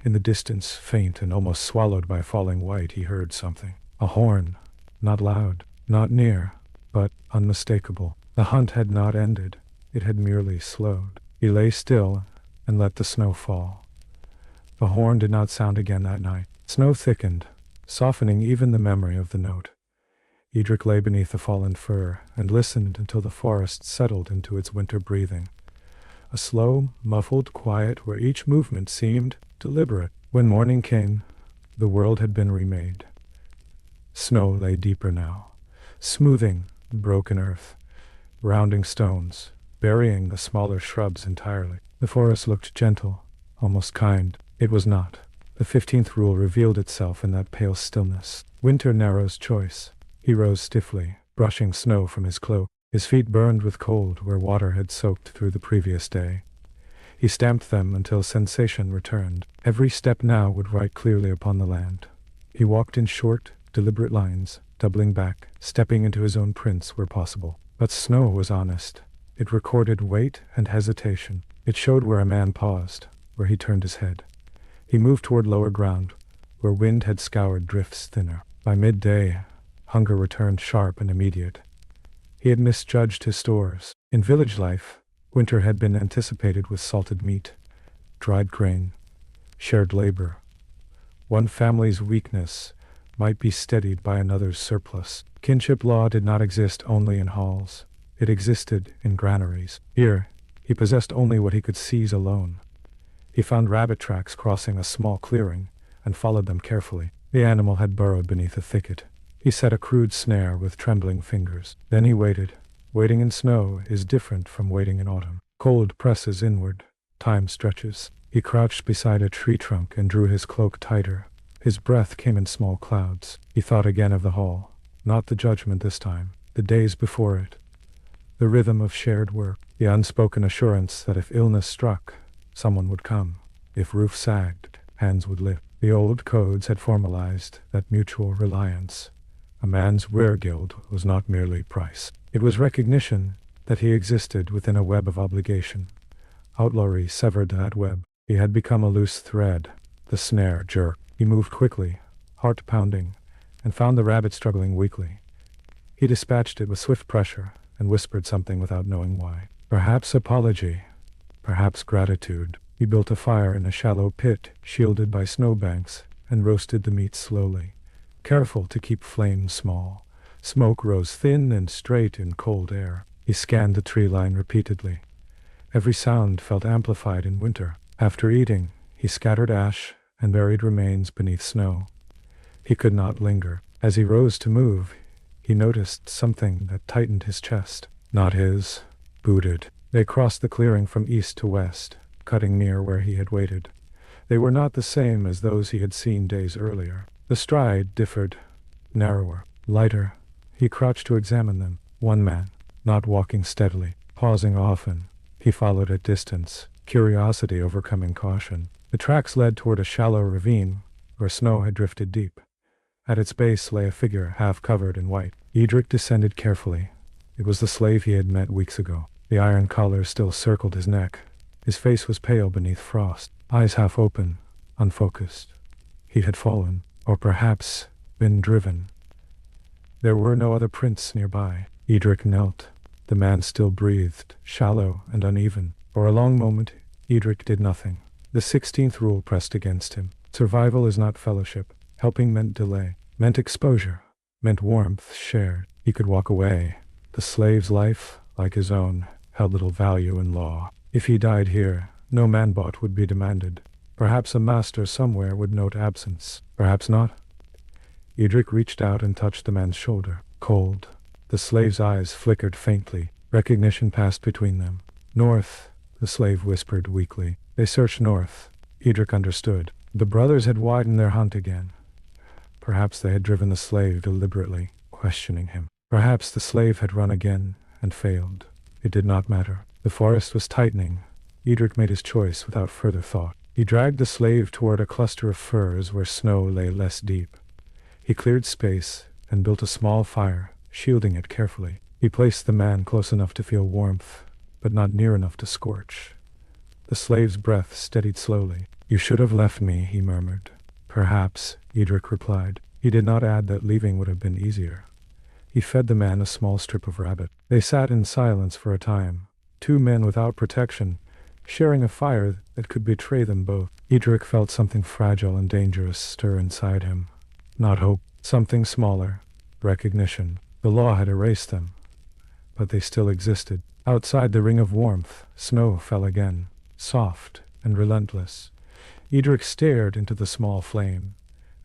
In the distance, faint and almost swallowed by falling white, he heard something. A horn, not loud, not near, but unmistakable. The hunt had not ended. It had merely slowed. He lay still and let the snow fall. The horn did not sound again that night. Snow thickened, softening even the memory of the note. Eadric lay beneath a fallen fir and listened until the forest settled into its winter breathing. A slow, muffled quiet where each movement seemed deliberate. When morning came, the world had been remade. Snow lay deeper now, smoothing the broken earth, rounding stones, burying the smaller shrubs entirely. The forest looked gentle, almost kind. It was not. The 15th rule revealed itself in that pale stillness. Winter narrows choice. He rose stiffly, brushing snow from his cloak. His feet burned with cold where water had soaked through the previous day. He stamped them until sensation returned. Every step now would write clearly upon the land. He walked in short, deliberate lines, doubling back, stepping into his own prints where possible. But snow was honest. It recorded weight and hesitation. It showed where a man paused, where he turned his head. He moved toward lower ground, where wind had scoured drifts thinner. By midday, hunger returned sharp and immediate. He had misjudged his stores. In village life, winter had been anticipated with salted meat, dried grain, shared labor. One family's weakness might be steadied by another's surplus. Kinship law did not exist only in halls. It existed in granaries. Here, he possessed only what he could seize alone. He found rabbit tracks crossing a small clearing and followed them carefully. The animal had burrowed beneath a thicket. He set a crude snare with trembling fingers. Then he waited. Waiting in snow is different from waiting in autumn. Cold presses inward. Time stretches. He crouched beside a tree trunk and drew his cloak tighter. His breath came in small clouds. He thought again of the hall. Not the judgment this time. The days before it. The rhythm of shared work. The unspoken assurance that if illness struck, someone would come. If roof sagged, hands would lift. The old codes had formalized that mutual reliance. A man's wergild was not merely price. It was recognition that he existed within a web of obligation. Outlawry severed that web. He had become a loose thread. The snare jerked. He moved quickly, heart pounding, and found the rabbit struggling weakly. He dispatched it with swift pressure and whispered something without knowing why. Perhaps apology, perhaps gratitude. He built a fire in a shallow pit, shielded by snowbanks, and roasted the meat slowly, careful to keep flames small. Smoke rose thin and straight in cold air. He scanned the tree line repeatedly. Every sound felt amplified in winter. After eating, he scattered ash and buried remains beneath snow. He could not linger. As he rose to move, he noticed something that tightened his chest. Not his. Booted. They crossed the clearing from east to west, cutting near where he had waited. They were not the same as those he had seen days earlier. The stride differed, narrower, lighter. He crouched to examine them. One man, not walking steadily, pausing often. He followed at distance, curiosity overcoming caution. The tracks led toward a shallow ravine where snow had drifted deep. At its base lay a figure half covered in white. Eadric descended carefully. It was the slave he had met weeks ago. The iron collar still circled his neck. His face was pale beneath frost, eyes half open, unfocused. He had fallen, or perhaps been driven. There were no other prints nearby. Eadric knelt. The man still breathed, shallow and uneven. For a long moment, Eadric did nothing. The 16th rule pressed against him. Survival is not fellowship. Helping meant delay, meant exposure, meant warmth shared. He could walk away. The slave's life, like his own, held little value in law. If he died here, no man-bot would be demanded. Perhaps a master somewhere would note absence. Perhaps not. Eadric reached out and touched the man's shoulder. Cold. The slave's eyes flickered faintly. Recognition passed between them. North, the slave whispered weakly. They searched north. Eadric understood. The brothers had widened their hunt again. Perhaps they had driven the slave deliberately, questioning him. Perhaps the slave had run again and failed. It did not matter. The forest was tightening. Eadric made his choice without further thought. He dragged the slave toward a cluster of firs where snow lay less deep. He cleared space and built a small fire, shielding it carefully. He placed the man close enough to feel warmth, but not near enough to scorch. The slave's breath steadied slowly. "You should have left me," he murmured. "Perhaps," Eadric replied. He did not add that leaving would have been easier. He fed the man a small strip of rabbit. They sat in silence for a time, two men without protection, sharing a fire that could betray them both. Eadric felt something fragile and dangerous stir inside him. Not hope, something smaller, recognition. The law had erased them, but they still existed. Outside the ring of warmth, snow fell again, soft and relentless. Eadric stared into the small flame,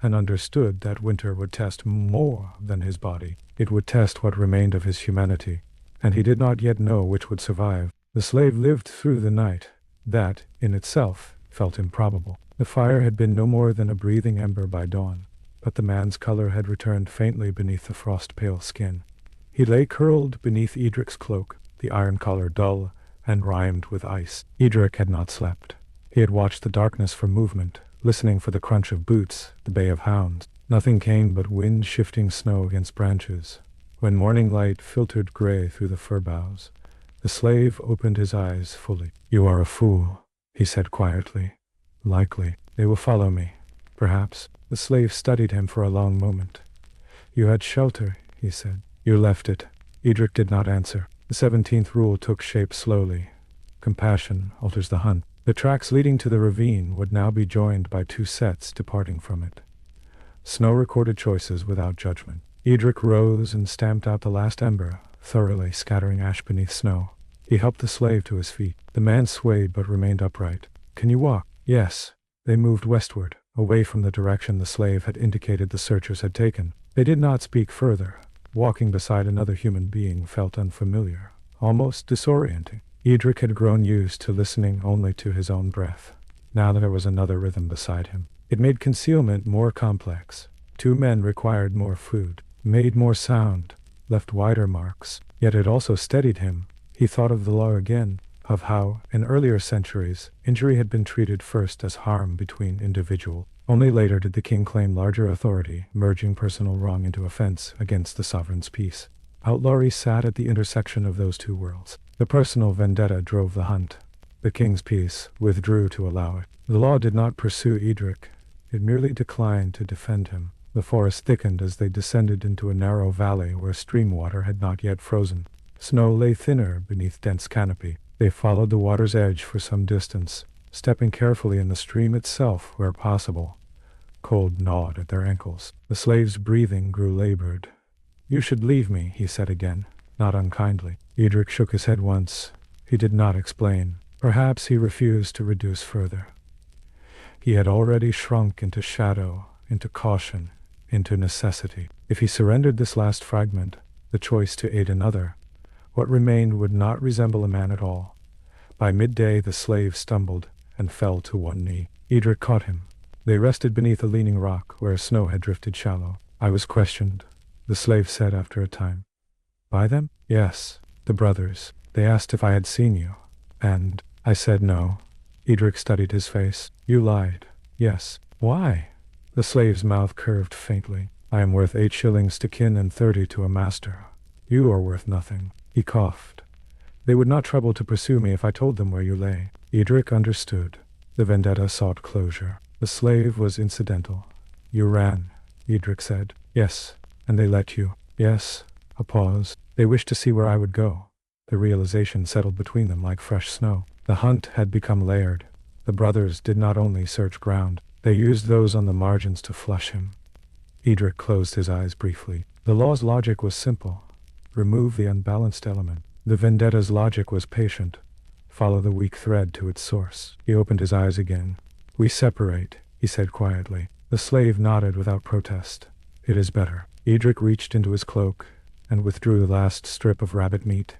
and understood that winter would test more than his body. It would test what remained of his humanity, and he did not yet know which would survive. The slave lived through the night. That, in itself, felt improbable. The fire had been no more than a breathing ember by dawn, but the man's color had returned faintly beneath the frost-pale skin. He lay curled beneath Eadric's cloak, the iron collar dull and rimed with ice. Eadric had not slept. He had watched the darkness for movement, listening for the crunch of boots, the bay of hounds. Nothing came but wind-shifting snow against branches. When morning light filtered gray through the fir boughs, the slave opened his eyes fully. "You are a fool," he said quietly. "Likely. They will follow me. Perhaps." The slave studied him for a long moment. "You had shelter," he said. "You left it." Eadric did not answer. The 17th rule took shape slowly. Compassion alters the hunt. The tracks leading to the ravine would now be joined by two sets departing from it. Snow recorded choices without judgment. Eadric rose and stamped out the last ember, thoroughly scattering ash beneath snow. He helped the slave to his feet. The man swayed but remained upright. "Can you walk?" "Yes." They moved westward, away from the direction the slave had indicated the searchers had taken. They did not speak further. Walking beside another human being felt unfamiliar, almost disorienting. Eadric had grown used to listening only to his own breath. Now there was another rhythm beside him. It made concealment more complex. Two men required more food, made more sound, left wider marks. Yet it also steadied him. He thought of the law again, of how, in earlier centuries, injury had been treated first as harm between individuals. Only later did the king claim larger authority, merging personal wrong into offense against the sovereign's peace. Outlawry sat at the intersection of those two worlds. The personal vendetta drove the hunt. The king's peace withdrew to allow it. The law did not pursue Eadric. It merely declined to defend him. The forest thickened as they descended into a narrow valley where stream water had not yet frozen. Snow lay thinner beneath dense canopy. They followed the water's edge for some distance, stepping carefully in the stream itself where possible. Cold gnawed at their ankles. The slave's breathing grew labored. "You should leave me," he said again, not unkindly. Eadric shook his head once. He did not explain. Perhaps he refused to reduce further. He had already shrunk into shadow, into caution, into necessity. If he surrendered this last fragment, the choice to aid another, what remained would not resemble a man at all. By midday the slave stumbled and fell to one knee. Eadric caught him. They rested beneath a leaning rock where snow had drifted shallow. "I was questioned," the slave said after a time. "By them?" "Yes, the brothers. They asked if I had seen you, and I said no." Eadric studied his face. "You lied." "Yes." "Why?" The slave's mouth curved faintly. "I am worth 8 shillings to kin and 30 to a master. You are worth nothing." He coughed. "They would not trouble to pursue me if I told them where you lay." Eadric understood. The vendetta sought closure. The slave was incidental. "You ran," Eadric said. "Yes, and they let you." "Yes." A pause. "They wished to see where I would go." The realization settled between them like fresh snow. The hunt had become layered. The brothers did not only search ground, they used those on the margins to flush him. Eadric closed his eyes briefly. The law's logic was simple. Remove the unbalanced element. The vendetta's logic was patient. Follow the weak thread to its source. He opened his eyes again. "We separate," he said quietly. The slave nodded without protest. "It is better." Eadric reached into his cloak and withdrew the last strip of rabbit meat.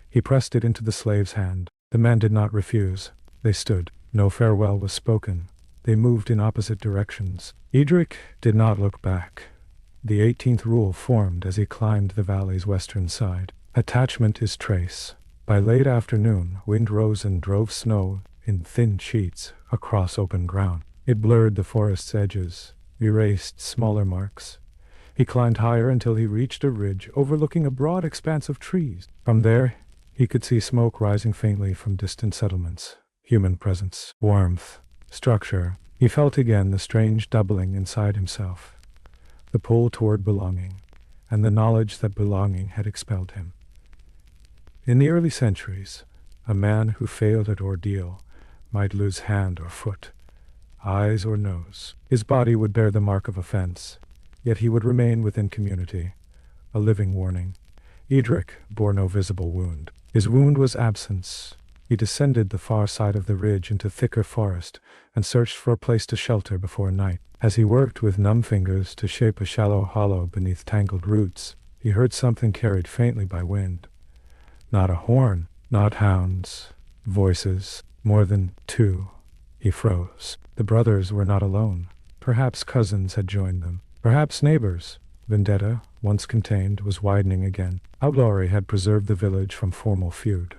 He pressed it into the slave's hand. The man did not refuse. They stood. No farewell was spoken. They moved in opposite directions. Eadric did not look back. The 18th rule formed as he climbed the valley's western side. Attachment is trace. By late afternoon, wind rose and drove snow in thin sheets across open ground. It blurred the forest's edges, erased smaller marks. He climbed higher until he reached a ridge overlooking a broad expanse of trees. From there, he could see smoke rising faintly from distant settlements. Human presence, warmth, structure. He felt again the strange doubling inside himself. The pull toward belonging, and the knowledge that belonging had expelled him. In the early centuries, a man who failed at ordeal might lose hand or foot, eyes or nose. His body would bear the mark of offense, yet he would remain within community, a living warning. Eadric bore no visible wound. His wound was absence. He descended the far side of the ridge into thicker forest and searched for a place to shelter before night. As he worked with numb fingers to shape a shallow hollow beneath tangled roots, he heard something carried faintly by wind. Not a horn, not hounds, voices, more than 2. He froze. The brothers were not alone. Perhaps cousins had joined them. Perhaps neighbors. Vendetta, once contained, was widening again. Outlawry had preserved the village from formal feud.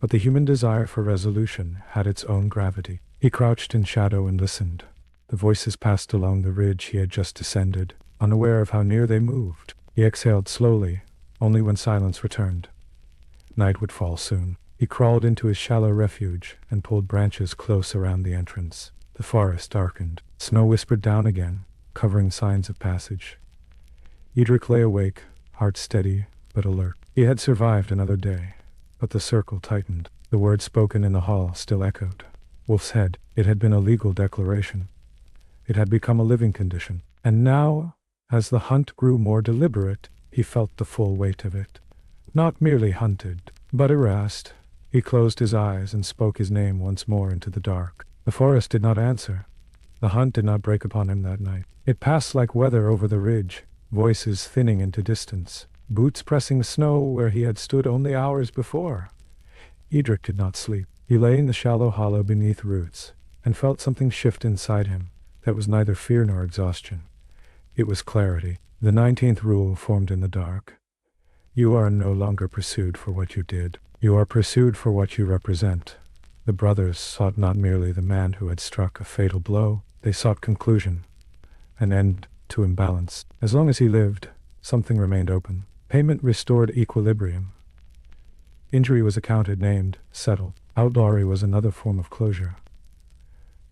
But the human desire for resolution had its own gravity. He crouched in shadow and listened. The voices passed along the ridge he had just descended, unaware of how near they moved. He exhaled slowly, only when silence returned. Night would fall soon. He crawled into his shallow refuge and pulled branches close around the entrance. The forest darkened. Snow whispered down again, covering signs of passage. Eadric lay awake, heart steady but alert. He had survived another day, but the circle tightened. The words spoken in the hall still echoed. Wolf's Head. It had been a legal declaration. It had become a living condition. And now, as the hunt grew more deliberate, he felt the full weight of it. Not merely hunted, but harassed. He closed his eyes and spoke his name once more into the dark. The forest did not answer. The hunt did not break upon him that night. It passed like weather over the ridge, voices thinning into distance, boots pressing snow where he had stood only hours before. Eadric did not sleep. He lay in the shallow hollow beneath roots, and felt something shift inside him that was neither fear nor exhaustion. It was clarity. The 19th rule formed in the dark. You are no longer pursued for what you did. You are pursued for what you represent. The brothers sought not merely the man who had struck a fatal blow. They sought conclusion, an end to imbalance. As long as he lived, something remained open. Payment restored equilibrium. Injury was accounted, named, settled. Outlawry was another form of closure.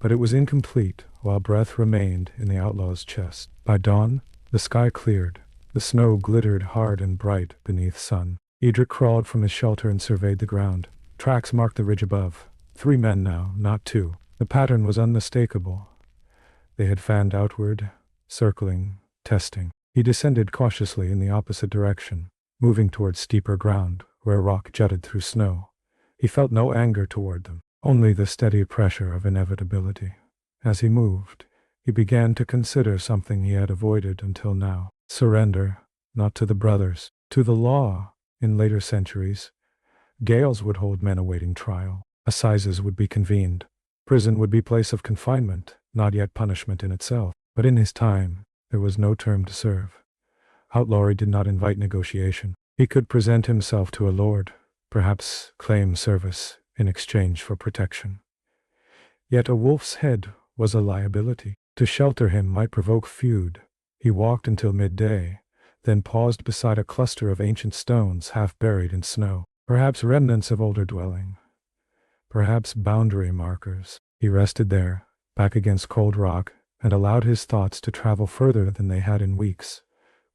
But it was incomplete while breath remained in the outlaw's chest. By dawn, the sky cleared. The snow glittered hard and bright beneath sun. Eadric crawled from his shelter and surveyed the ground. Tracks marked the ridge above. 3 men now, not 2. The pattern was unmistakable. They had fanned outward, circling, testing. He descended cautiously in the opposite direction, moving towards steeper ground, where rock jutted through snow. He felt no anger toward them, only the steady pressure of inevitability. As he moved, he began to consider something he had avoided until now. Surrender, not to the brothers, to the law. In later centuries, gaols would hold men awaiting trial. Assizes would be convened. Prison would be place of confinement, not yet punishment in itself. But in his time, there was no term to serve. Outlawry did not invite negotiation. He could present himself to a lord, perhaps claim service in exchange for protection. Yet a wolf's head was a liability. To shelter him might provoke feud. He walked until midday, then paused beside a cluster of ancient stones half buried in snow, perhaps remnants of older dwelling, perhaps boundary markers. He rested there, back against cold rock, and allowed his thoughts to travel further than they had in weeks.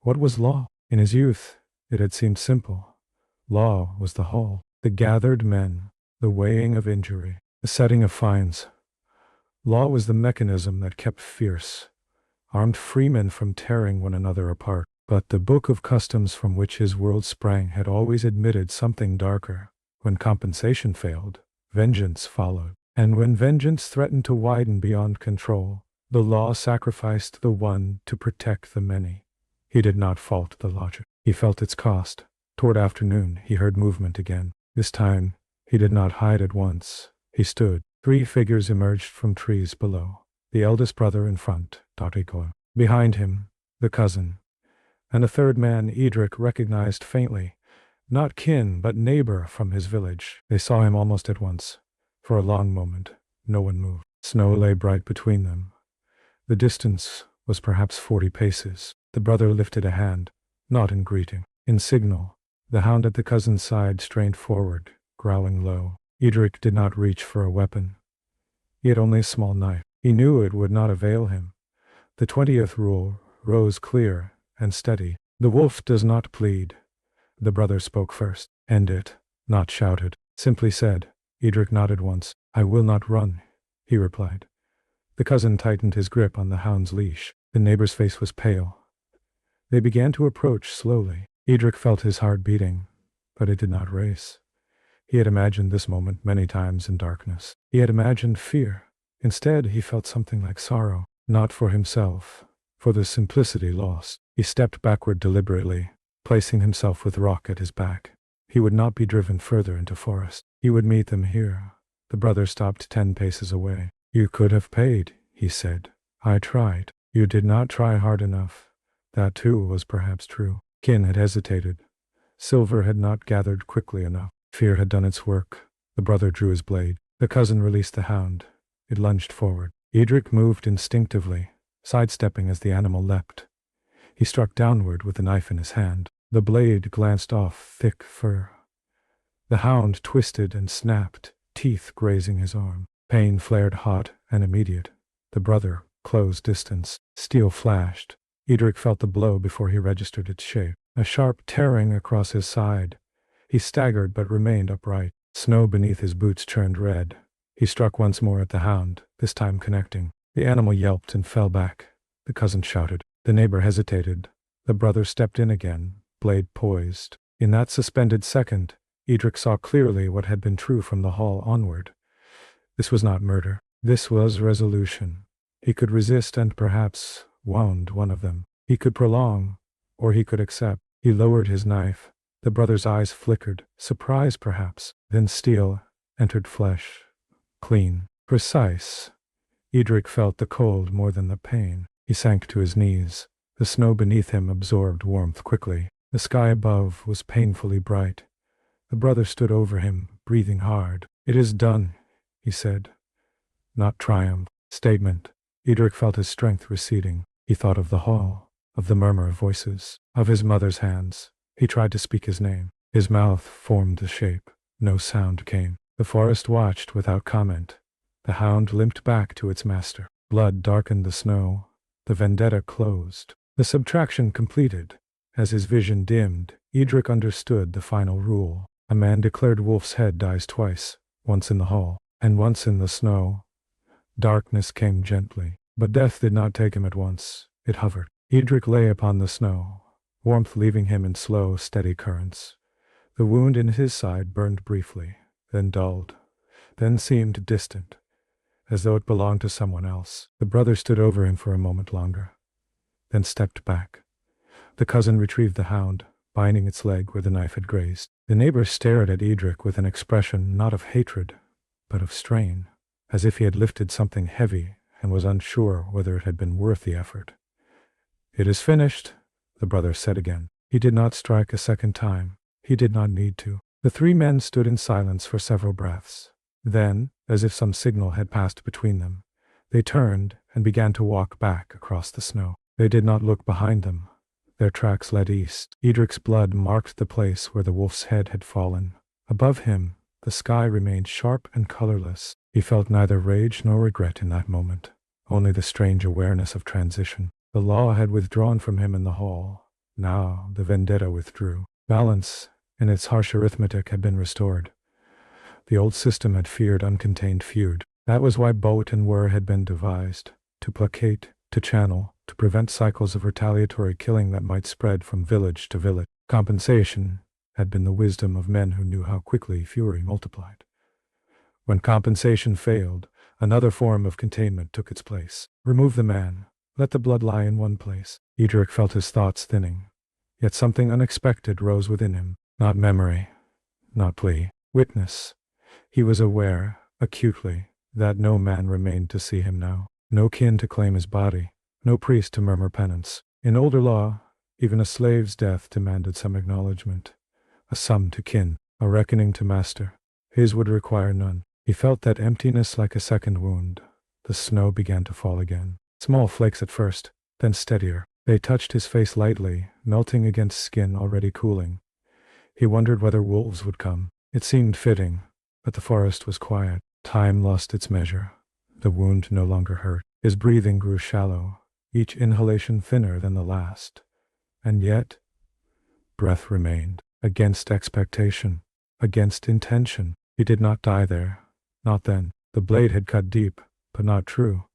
What was law? In his youth, it had seemed simple. Law was the hall, the gathered men, the weighing of injury, the setting of fines. Law was the mechanism that kept fierce, armed freemen from tearing one another apart. But the book of customs from which his world sprang had always admitted something darker. When compensation failed, vengeance followed. And when vengeance threatened to widen beyond control, the law sacrificed the one to protect the many. He did not fault the logic. He felt its cost. Toward afternoon, he heard movement again. This time, he did not hide at once. He stood. 3 figures emerged from trees below. The eldest brother in front, Eadric. Behind him, the cousin. And a third man Eadric recognized faintly, not kin but neighbor from his village. They saw him almost at once. For a long moment, no one moved. Snow lay bright between them. The distance was perhaps 40 paces. The brother lifted a hand, not in greeting, in signal. The hound at the cousin's side strained forward, growling low. Eadric did not reach for a weapon. He had only a small knife. He knew it would not avail him. The 20th rule rose clear and steady. The wolf does not plead. The brother spoke first. End it, not shouted. Simply said. Eadric nodded once. I will not run, he replied. The cousin tightened his grip on the hound's leash. The neighbor's face was pale. They began to approach slowly. Eadric felt his heart beating, but it did not race. He had imagined this moment many times in darkness. He had imagined fear. Instead, he felt something like sorrow, not for himself, for the simplicity lost. He stepped backward deliberately, placing himself with rock at his back. He would not be driven further into forest. He would meet them here. The brother stopped 10 paces away. You could have paid, he said. I tried. You did not try hard enough. That too was perhaps true. Kin had hesitated. Silver had not gathered quickly enough. Fear had done its work. The brother drew his blade. The cousin released the hound. It lunged forward. Eadric moved instinctively, sidestepping as the animal leapt. He struck downward with the knife in his hand. The blade glanced off thick fur. The hound twisted and snapped, teeth grazing his arm. Pain flared hot and immediate. The brother closed distance. Steel flashed. Eadric felt the blow before he registered its shape. A sharp tearing across his side. He staggered but remained upright. Snow beneath his boots churned red. He struck once more at the hound, this time connecting. The animal yelped and fell back. The cousin shouted. The neighbor hesitated. The brother stepped in again, blade poised. In that suspended second, Eadric saw clearly what had been true from the hall onward. This was not murder. This was resolution. He could resist and perhaps wound one of them. He could prolong, or he could accept. He lowered his knife. The brother's eyes flickered, surprise perhaps. Then steel entered flesh. Clean. Precise. Eadric felt the cold more than the pain. He sank to his knees. The snow beneath him absorbed warmth quickly. The sky above was painfully bright. The brother stood over him, breathing hard. It is done, he said. Not triumph. Statement. Eadric felt his strength receding. He thought of the hall, of the murmur of voices, of his mother's hands. He tried to speak his name. His mouth formed the shape. No sound came. The forest watched without comment. The hound limped back to its master. Blood darkened the snow. The vendetta closed. The subtraction completed. As his vision dimmed, Eadric understood the final rule. A man declared wolf's head dies twice, once in the hall, And once in the snow, darkness came gently. But death did not take him at once. It hovered. Eadric lay upon the snow, warmth leaving him in slow, steady currents. The wound in his side burned briefly, then dulled, then seemed distant, as though it belonged to someone else. The brother stood over him for a moment longer, then stepped back. The cousin retrieved the hound, binding its leg where the knife had grazed. The neighbor stared at Eadric with an expression not of hatred, but of strain, as if he had lifted something heavy and was unsure whether it had been worth the effort. "It is finished," the brother said again. He did not strike a second time. He did not need to. The three men stood in silence for several breaths. Then, as if some signal had passed between them, they turned and began to walk back across the snow. They did not look behind them. Their tracks led east. Eadric's blood marked the place where the wolf's head had fallen. Above him, the sky remained sharp and colorless. He felt neither rage nor regret in that moment, only the strange awareness of transition. The law had withdrawn from him in the hall. Now the vendetta withdrew. Balance in its harsh arithmetic had been restored. The old system had feared uncontained feud. That was why Boat and Wer had been devised, to placate, to channel, to prevent cycles of retaliatory killing that might spread from village to village. Compensation had been the wisdom of men who knew how quickly fury multiplied. When compensation failed, another form of containment took its place. Remove the man. Let the blood lie in one place. Eadric felt his thoughts thinning. Yet something unexpected rose within him. Not memory, not plea. Witness. He was aware, acutely, that no man remained to see him now. No kin to claim his body. No priest to murmur penance. In older law, even a slave's death demanded some acknowledgement. A sum to kin, a reckoning to master. His would require none. He felt that emptiness like a second wound. The snow began to fall again. Small flakes at first, then steadier. They touched his face lightly, melting against skin already cooling. He wondered whether wolves would come. It seemed fitting, but the forest was quiet. Time lost its measure. The wound no longer hurt. His breathing grew shallow, each inhalation thinner than the last. And yet, breath remained, against expectation, against intention. He did not die there. Not then. The blade had cut deep, but not true.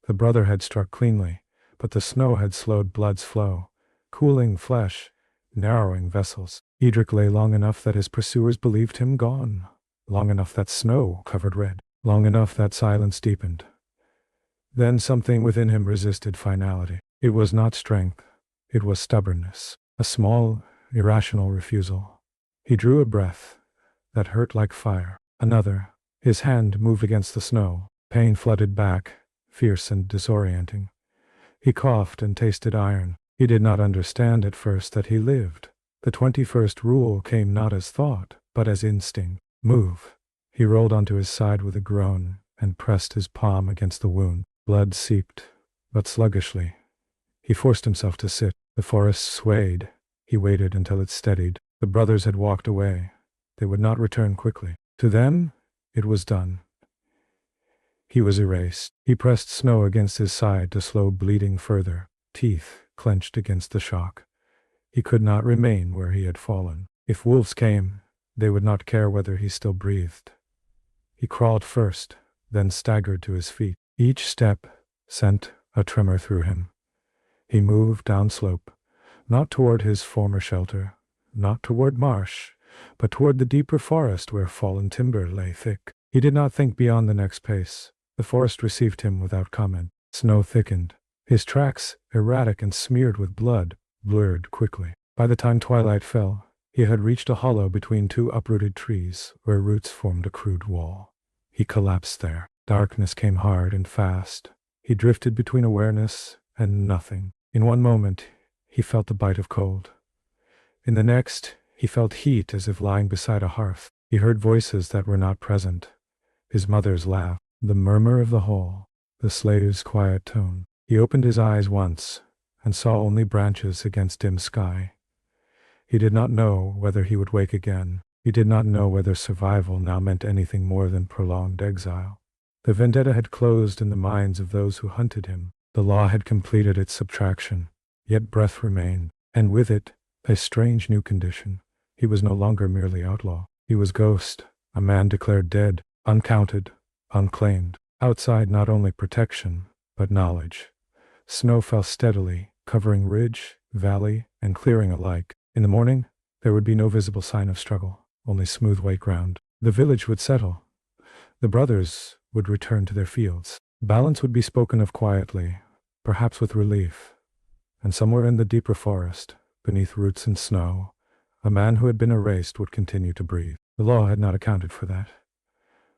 The brother had struck cleanly, but the snow had slowed blood's flow, cooling flesh, narrowing vessels. Eadric lay long enough that his pursuers believed him gone, long enough that snow covered red, long enough that silence deepened. Then something within him resisted finality. It was not strength, it was stubbornness, a small, irrational refusal. He drew a breath that hurt like fire. Another. His hand moved against the snow. Pain flooded back, fierce and disorienting. He coughed and tasted iron. He did not understand at first that he lived. The 21st rule came not as thought, but as instinct. Move. He rolled onto his side with a groan and pressed his palm against the wound. Blood seeped, but sluggishly. He forced himself to sit. The forest swayed. He waited until it steadied. The brothers had walked away. They would not return quickly. To them, it was done. He was erased. He pressed snow against his side to slow bleeding further, teeth clenched against the shock. He could not remain where he had fallen. If wolves came, they would not care whether he still breathed. He crawled first, then staggered to his feet. Each step sent a tremor through him. He moved downslope, not toward his former shelter, not toward marsh, but toward the deeper forest where fallen timber lay thick. He did not think beyond the next pace. The forest received him without comment. Snow thickened. His tracks, erratic and smeared with blood, blurred quickly. By the time twilight fell, he had reached a hollow between two uprooted trees where roots formed a crude wall. He collapsed there. Darkness came hard and fast. He drifted between awareness and nothing. In one moment, he felt the bite of cold. In the next, he felt heat as if lying beside a hearth. He heard voices that were not present. His mother's laugh, the murmur of the hall, the slave's quiet tone. He opened his eyes once and saw only branches against dim sky. He did not know whether he would wake again. He did not know whether survival now meant anything more than prolonged exile. The vendetta had closed in the minds of those who hunted him. The law had completed its subtraction, yet breath remained, and with it, a strange new condition. He was no longer merely outlaw. He was ghost, a man declared dead, uncounted, unclaimed. Outside not only protection, but knowledge. Snow fell steadily, covering ridge, valley, and clearing alike. In the morning, there would be no visible sign of struggle, only smooth white ground. The village would settle. The brothers would return to their fields. Balance would be spoken of quietly, perhaps with relief. And somewhere in the deeper forest, beneath roots and snow, a man who had been erased would continue to breathe. The law had not accounted for that.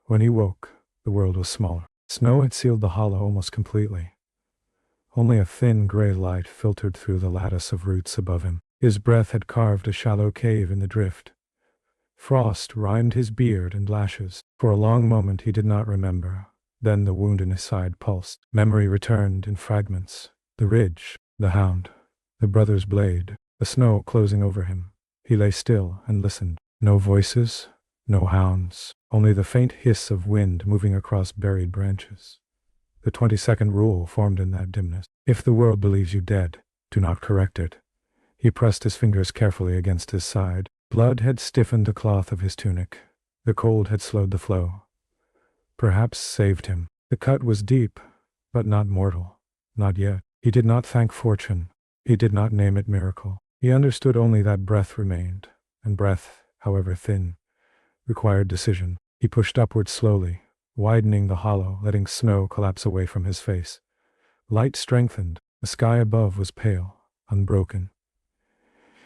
When he woke, the world was smaller. Snow had sealed the hollow almost completely. Only a thin gray light filtered through the lattice of roots above him. His breath had carved a shallow cave in the drift. Frost rimed his beard and lashes. For a long moment he did not remember. Then the wound in his side pulsed. Memory returned in fragments. The ridge, the hound, the brother's blade, the snow closing over him. He lay still and listened. No voices, no hounds, only the faint hiss of wind moving across buried branches. The 22nd rule formed in that dimness. If the world believes you dead, do not correct it. He pressed his fingers carefully against his side. Blood had stiffened the cloth of his tunic. The cold had slowed the flow. Perhaps saved him. The cut was deep, but not mortal. Not yet. He did not thank fortune. He did not name it miracle. He understood only that breath remained, and breath, however thin, required decision. He pushed upward slowly, widening the hollow, letting snow collapse away from his face. Light strengthened. The sky above was pale, unbroken.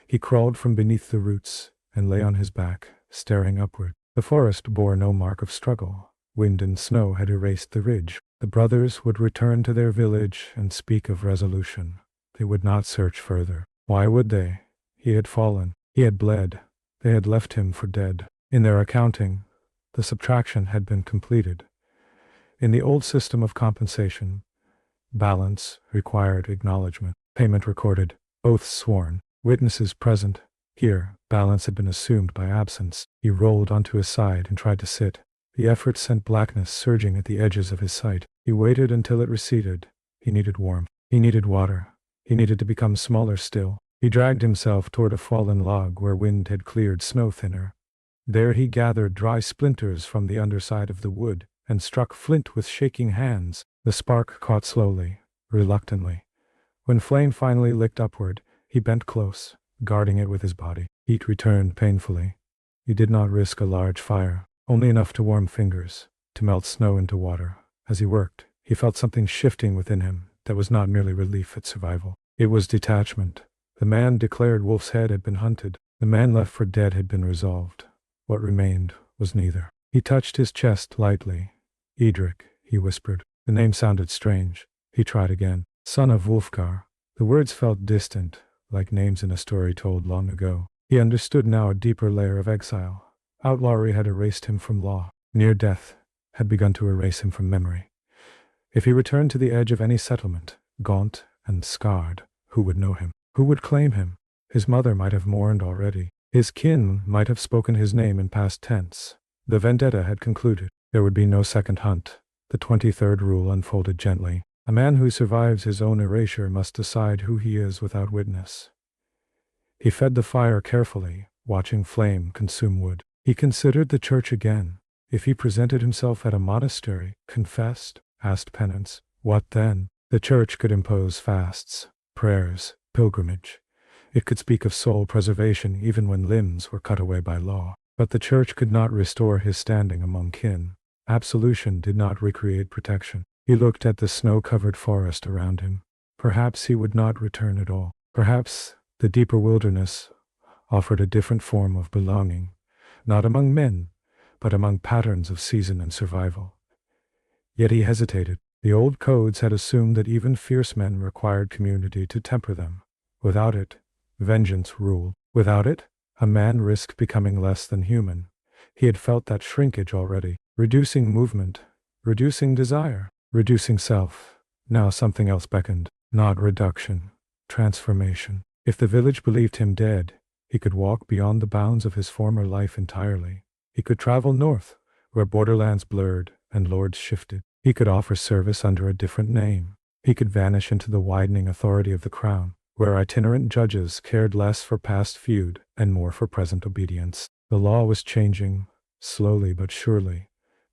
He crawled from beneath the roots and lay on his back, staring upward. The forest bore no mark of struggle. Wind and snow had erased the ridge. The brothers would return to their village and speak of resolution. They would not search further. Why would they? He had fallen. He had bled. They had left him for dead. In their accounting, the subtraction had been completed. In the old system of compensation, balance required acknowledgement, payment recorded, oaths sworn, witnesses present. Here, balance had been assumed by absence. He rolled onto his side and tried to sit. The effort sent blackness surging at the edges of his sight. He waited until it receded. He needed warmth. He needed water. He needed to become smaller still. He dragged himself toward a fallen log where wind had cleared snow thinner. There he gathered dry splinters from the underside of the wood and struck flint with shaking hands. The spark caught slowly, reluctantly. When flame finally licked upward, he bent close, guarding it with his body. Heat returned painfully. He did not risk a large fire, only enough to warm fingers, to melt snow into water. As he worked, he felt something shifting within him that was not merely relief at survival. It was detachment. The man declared Wolf's Head had been hunted. The man left for dead had been resolved. What remained was neither. He touched his chest lightly. Eadric, he whispered. The name sounded strange. He tried again. Son of Wulfgar. The words felt distant, like names in a story told long ago. He understood now a deeper layer of exile. Outlawry had erased him from law. Near death had begun to erase him from memory. If he returned to the edge of any settlement, gaunt and scarred, who would know him? Who would claim him? His mother might have mourned already. His kin might have spoken his name in past tense. The vendetta had concluded. There would be no second hunt. The 23rd rule unfolded gently. A man who survives his own erasure must decide who he is without witness. He fed the fire carefully, watching flame consume wood. He considered the church again. If he presented himself at a monastery, confessed, asked penance, what then? The church could impose fasts, prayers, pilgrimage. It could speak of soul preservation even when limbs were cut away by law. But the church could not restore his standing among kin. Absolution did not recreate protection. He looked at the snow-covered forest around him. Perhaps he would not return at all. Perhaps the deeper wilderness offered a different form of belonging, not among men, but among patterns of season and survival. Yet he hesitated. The old codes had assumed that even fierce men required community to temper them. Without it, vengeance ruled. Without it, a man risked becoming less than human. He had felt that shrinkage already, reducing movement, reducing desire, reducing self. Now something else beckoned. Not reduction, transformation. If the village believed him dead, he could walk beyond the bounds of his former life entirely. He could travel north, where borderlands blurred and lords shifted. He could offer service under a different name. He could vanish into the widening authority of the crown, where itinerant judges cared less for past feud and more for present obedience. The law was changing, slowly but surely.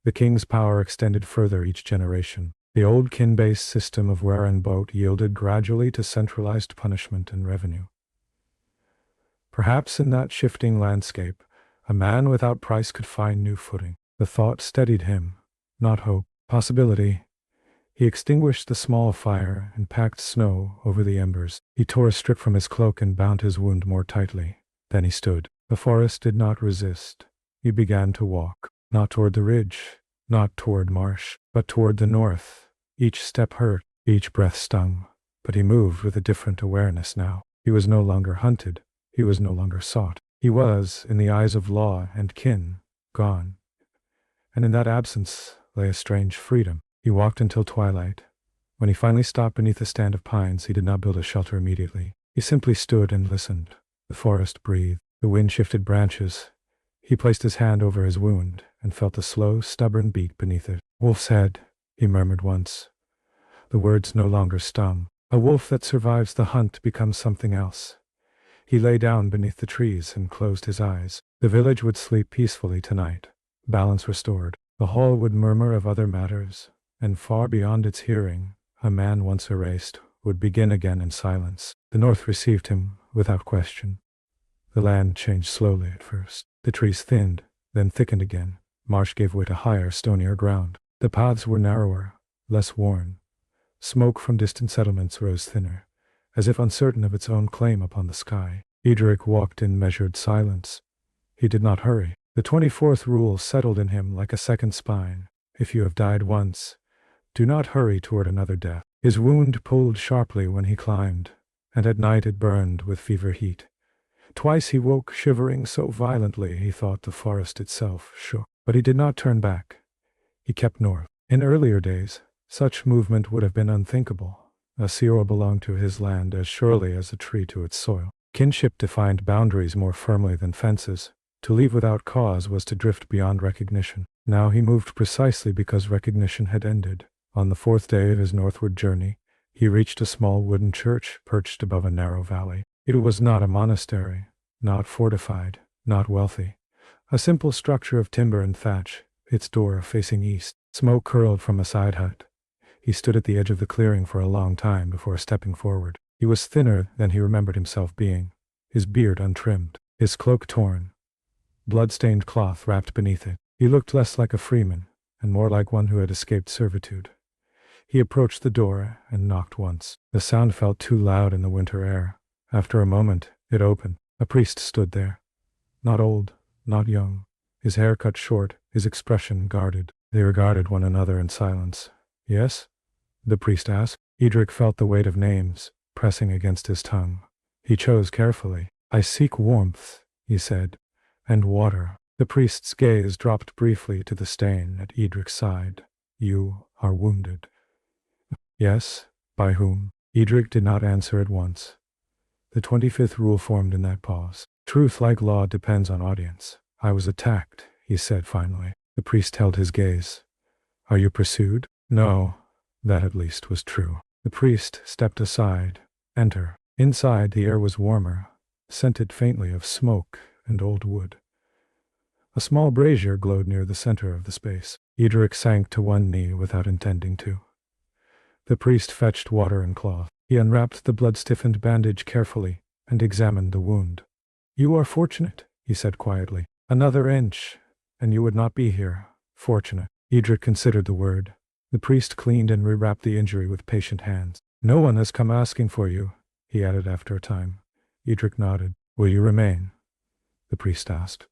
The king's power extended further each generation. The old kin-based system of wear and boat yielded gradually to centralized punishment and revenue. Perhaps in that shifting landscape, a man without price could find new footing. The thought steadied him, not hope, possibility. He extinguished the small fire and packed snow over the embers. He tore a strip from his cloak and bound his wound more tightly. Then he stood. The forest did not resist. He began to walk, not toward the ridge, not toward marsh, but toward the north. Each step hurt, each breath stung, but he moved with a different awareness now. He was no longer hunted. He was no longer sought. He was, in the eyes of law and kin, gone. And in that absence lay a strange freedom. He walked until twilight. When he finally stopped beneath a stand of pines, he did not build a shelter immediately. He simply stood and listened. The forest breathed. The wind shifted branches. He placed his hand over his wound and felt a slow, stubborn beat beneath it. "Wolf's head," he murmured once. The words no longer stung. A wolf that survives the hunt becomes something else. He lay down beneath the trees and closed his eyes. The village would sleep peacefully tonight. Balance restored. The hall would murmur of other matters, and far beyond its hearing, a man once erased would begin again in silence. The north received him without question. The land changed slowly at first. The trees thinned, then thickened again. Marsh gave way to higher, stonier ground. The paths were narrower, less worn. Smoke from distant settlements rose thinner, as if uncertain of its own claim upon the sky. Eadric walked in measured silence. He did not hurry. The 24th rule settled in him like a second spine. If you have died once, do not hurry toward another death. His wound pulled sharply when he climbed, and at night it burned with fever heat. Twice he woke shivering so violently he thought the forest itself shook. But he did not turn back. He kept north. In earlier days, such movement would have been unthinkable. A seer belonged to his land as surely as a tree to its soil. Kinship defined boundaries more firmly than fences. To leave without cause was to drift beyond recognition. Now he moved precisely because recognition had ended. On the 4th day of his northward journey, he reached a small wooden church perched above a narrow valley. It was not a monastery, not fortified, not wealthy. A simple structure of timber and thatch, its door facing east. Smoke curled from a side hut. He stood at the edge of the clearing for a long time before stepping forward. He was thinner than he remembered himself being, his beard untrimmed, his cloak torn, blood-stained cloth wrapped beneath it. He looked less like a freeman, and more like one who had escaped servitude. He approached the door and knocked once. The sound felt too loud in the winter air. After a moment, it opened. A priest stood there. Not old, not young. His hair cut short, his expression guarded. They regarded one another in silence. "Yes?" the priest asked. Eadric felt the weight of names pressing against his tongue. He chose carefully. "I seek warmth," he said, "and water." The priest's gaze dropped briefly to the stain at Eadric's side. "You are wounded." "Yes? By whom?" Eadric did not answer at once. The 25th rule formed in that pause. "Truth, like law, depends on audience." "I was attacked," he said finally. The priest held his gaze. "Are you pursued?" "No." That at least was true. The priest stepped aside. "Enter." Inside, the air was warmer, scented faintly of smoke and old wood. A small brazier glowed near the center of the space. Eadric sank to one knee without intending to. The priest fetched water and cloth. He unwrapped the blood-stiffened bandage carefully and examined the wound. "You are fortunate," he said quietly. "Another inch, and you would not be here." Fortunate. Eadric considered the word. The priest cleaned and rewrapped the injury with patient hands. "No one has come asking for you," he added after a time. Eadric nodded. "Will you remain?" the priest asked.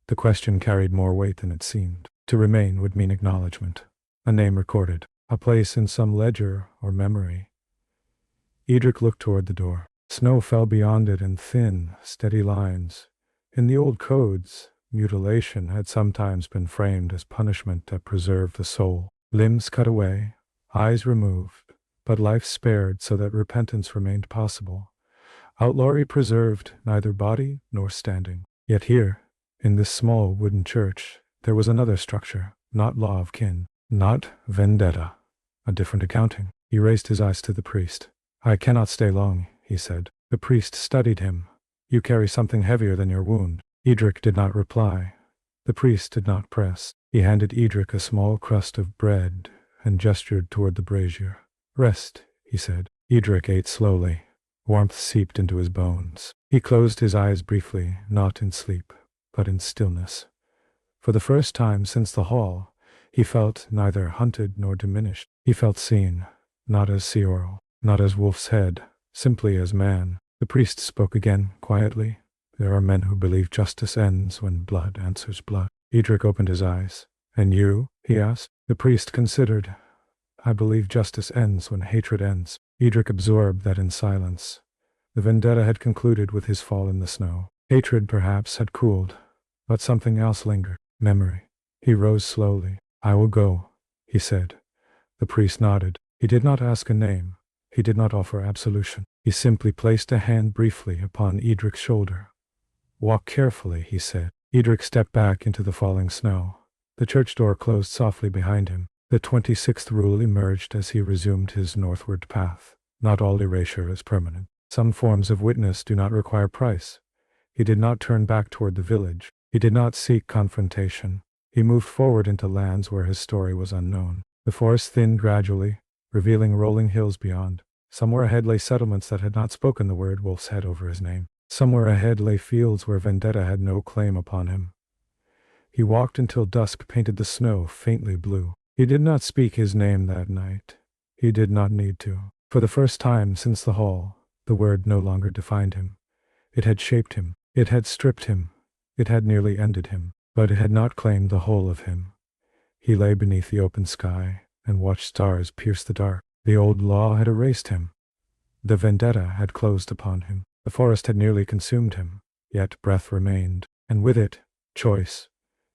The question carried more weight than it seemed. To remain would mean acknowledgement. A name recorded. A place in some ledger or memory. Eadric looked toward the door. Snow fell beyond it in thin, steady lines. In the old codes, mutilation had sometimes been framed as punishment that preserved the soul. Limbs cut away, eyes removed, but life spared so that repentance remained possible. Outlawry preserved neither body nor standing. Yet here, in this small wooden church, there was another structure, not law of kin, not vendetta, a different accounting. He raised his eyes to the priest. "I cannot stay long," he said. The priest studied him. "You carry something heavier than your wound." Eadric did not reply. The priest did not press. He handed Eadric a small crust of bread and gestured toward the brazier. "Rest," he said. Eadric ate slowly. Warmth seeped into his bones. He closed his eyes briefly, not in sleep, but in stillness. For the first time since the hall, he felt neither hunted nor diminished. He felt seen, not as Seorl, not as Wolf's Head, simply as man. The priest spoke again, quietly. "There are men who believe justice ends when blood answers blood." Eadric opened his eyes. "And you?" he asked. The priest considered. "I believe justice ends when hatred ends." Eadric absorbed that in silence. The vendetta had concluded with his fall in the snow. Hatred, perhaps, had cooled, but something else lingered. Memory. He rose slowly. "I will go," he said. The priest nodded. He did not ask a name. He did not offer absolution. He simply placed a hand briefly upon Eadric's shoulder. "Walk carefully," he said. Eadric stepped back into the falling snow. The church door closed softly behind him. The 26th rule emerged as he resumed his northward path. Not all erasure is permanent. Some forms of witness do not require price. He did not turn back toward the village. He did not seek confrontation. He moved forward into lands where his story was unknown. The forest thinned gradually, revealing rolling hills beyond. Somewhere ahead lay settlements that had not spoken the word Wolf's Head over his name. Somewhere ahead lay fields where vendetta had no claim upon him. He walked until dusk painted the snow faintly blue. He did not speak his name that night. He did not need to. For the first time since the hall, the word no longer defined him. It had shaped him. It had stripped him. It had nearly ended him. But it had not claimed the whole of him. He lay beneath the open sky and watched stars pierce the dark. The old law had erased him. The vendetta had closed upon him. The forest had nearly consumed him. Yet breath remained, and with it, choice.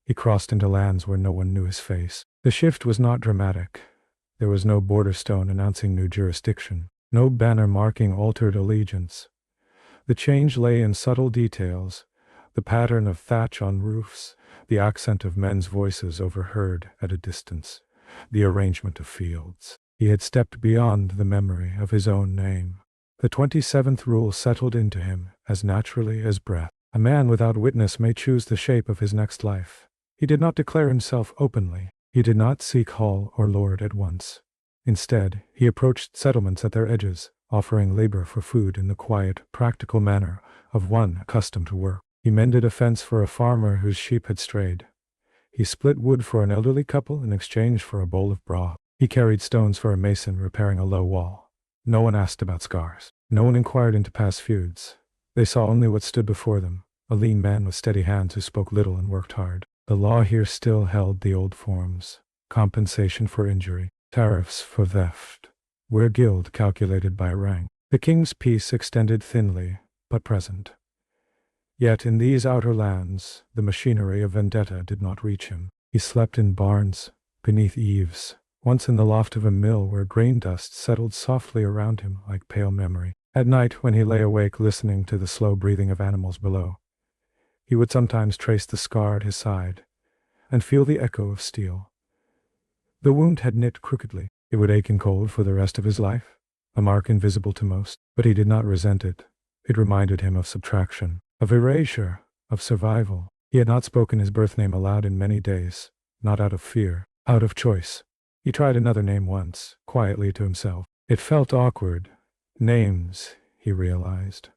He crossed into lands where no one knew his face. The shift was not dramatic. There was no border stone announcing new jurisdiction, no banner marking altered allegiance. The change lay in subtle details, the pattern of thatch on roofs, the accent of men's voices overheard at a distance, the arrangement of fields. He had stepped beyond the memory of his own name. The 27th rule settled into him as naturally as breath. A man without witness may choose the shape of his next life. He did not declare himself openly. He did not seek hall or lord at once. Instead, he approached settlements at their edges, offering labor for food in the quiet, practical manner of one accustomed to work. He mended a fence for a farmer whose sheep had strayed. He split wood for an elderly couple in exchange for a bowl of broth. He carried stones for a mason repairing a low wall. No one asked about scars. No one inquired into past feuds. They saw only what stood before them, a lean man with steady hands who spoke little and worked hard. The law here still held the old forms: compensation for injury, tariffs for theft, wergild calculated by rank. The king's peace extended thinly, but present. Yet in these outer lands, the machinery of vendetta did not reach him. He slept in barns, beneath eaves, once in the loft of a mill where grain dust settled softly around him like pale memory. At night, when he lay awake listening to the slow breathing of animals below, he would sometimes trace the scar at his side and feel the echo of steel. The wound had knit crookedly. It would ache and cold for the rest of his life, a mark invisible to most, but he did not resent it. It reminded him of subtraction, of erasure, of survival. He had not spoken his birth name aloud in many days, not out of fear, out of choice. He tried another name once, quietly to himself. It felt awkward. Names, he realized,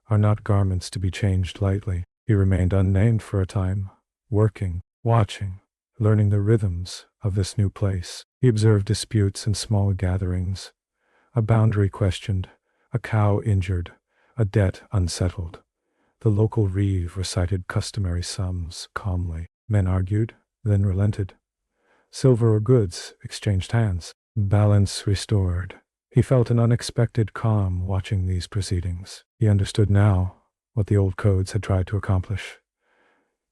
are not garments to be changed lightly. He remained unnamed for a time, working, watching, learning the rhythms of this new place. He observed disputes in small gatherings, a boundary questioned, a cow injured, a debt unsettled. The local reeve recited customary sums calmly. Men argued, then relented. Silver or goods exchanged hands. Balance restored. He felt an unexpected calm watching these proceedings. He understood now what the old codes had tried to accomplish.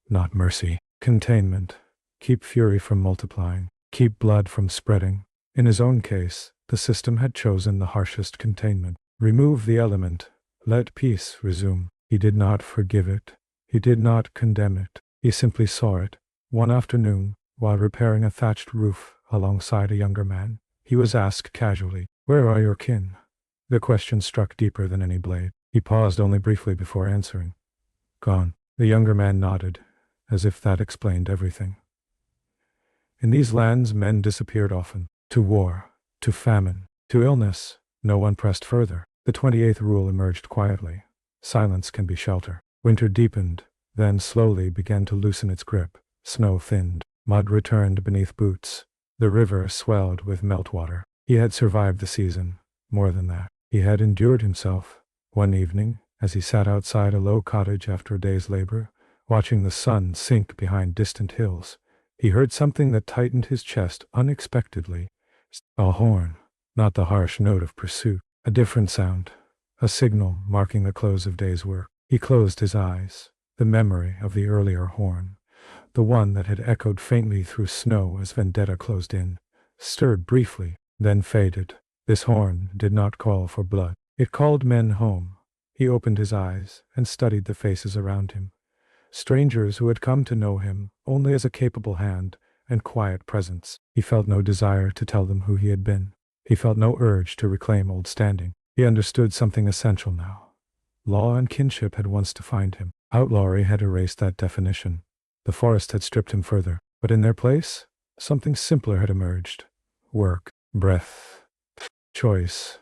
Not mercy. Containment. Keep fury from multiplying. Keep blood from spreading. In his own case, the system had chosen the harshest containment. Remove the element. Let peace resume. He did not forgive it. He did not condemn it. He simply saw it. One afternoon, while repairing a thatched roof alongside a younger man, he was asked casually, "Where are your kin?" The question struck deeper than any blade. He paused only briefly before answering. "Gone." The younger man nodded, as if that explained everything. In these lands men disappeared often. To war, to famine, to illness, no one pressed further. The 28th rule emerged quietly. Silence can be shelter. Winter deepened, then slowly began to loosen its grip. Snow thinned. Mud returned beneath boots. The river swelled with meltwater. He had survived the season. More than that, he had endured himself. One evening, as he sat outside a low cottage after a day's labor, watching the sun sink behind distant hills, he heard something that tightened his chest unexpectedly. A horn, not the harsh note of pursuit, a different sound, a signal marking the close of day's work. He closed his eyes. The memory of the earlier horn, the one that had echoed faintly through snow as Vendetta closed in, stirred briefly, then faded. This horn did not call for blood. It called men home. He opened his eyes and studied the faces around him. Strangers who had come to know him only as a capable hand and quiet presence. He felt no desire to tell them who he had been. He felt no urge to reclaim old standing. He understood something essential now. Law and kinship had once defined him. Outlawry had erased that definition. The forest had stripped him further, but in their place, something simpler had emerged. Work, breath, choice.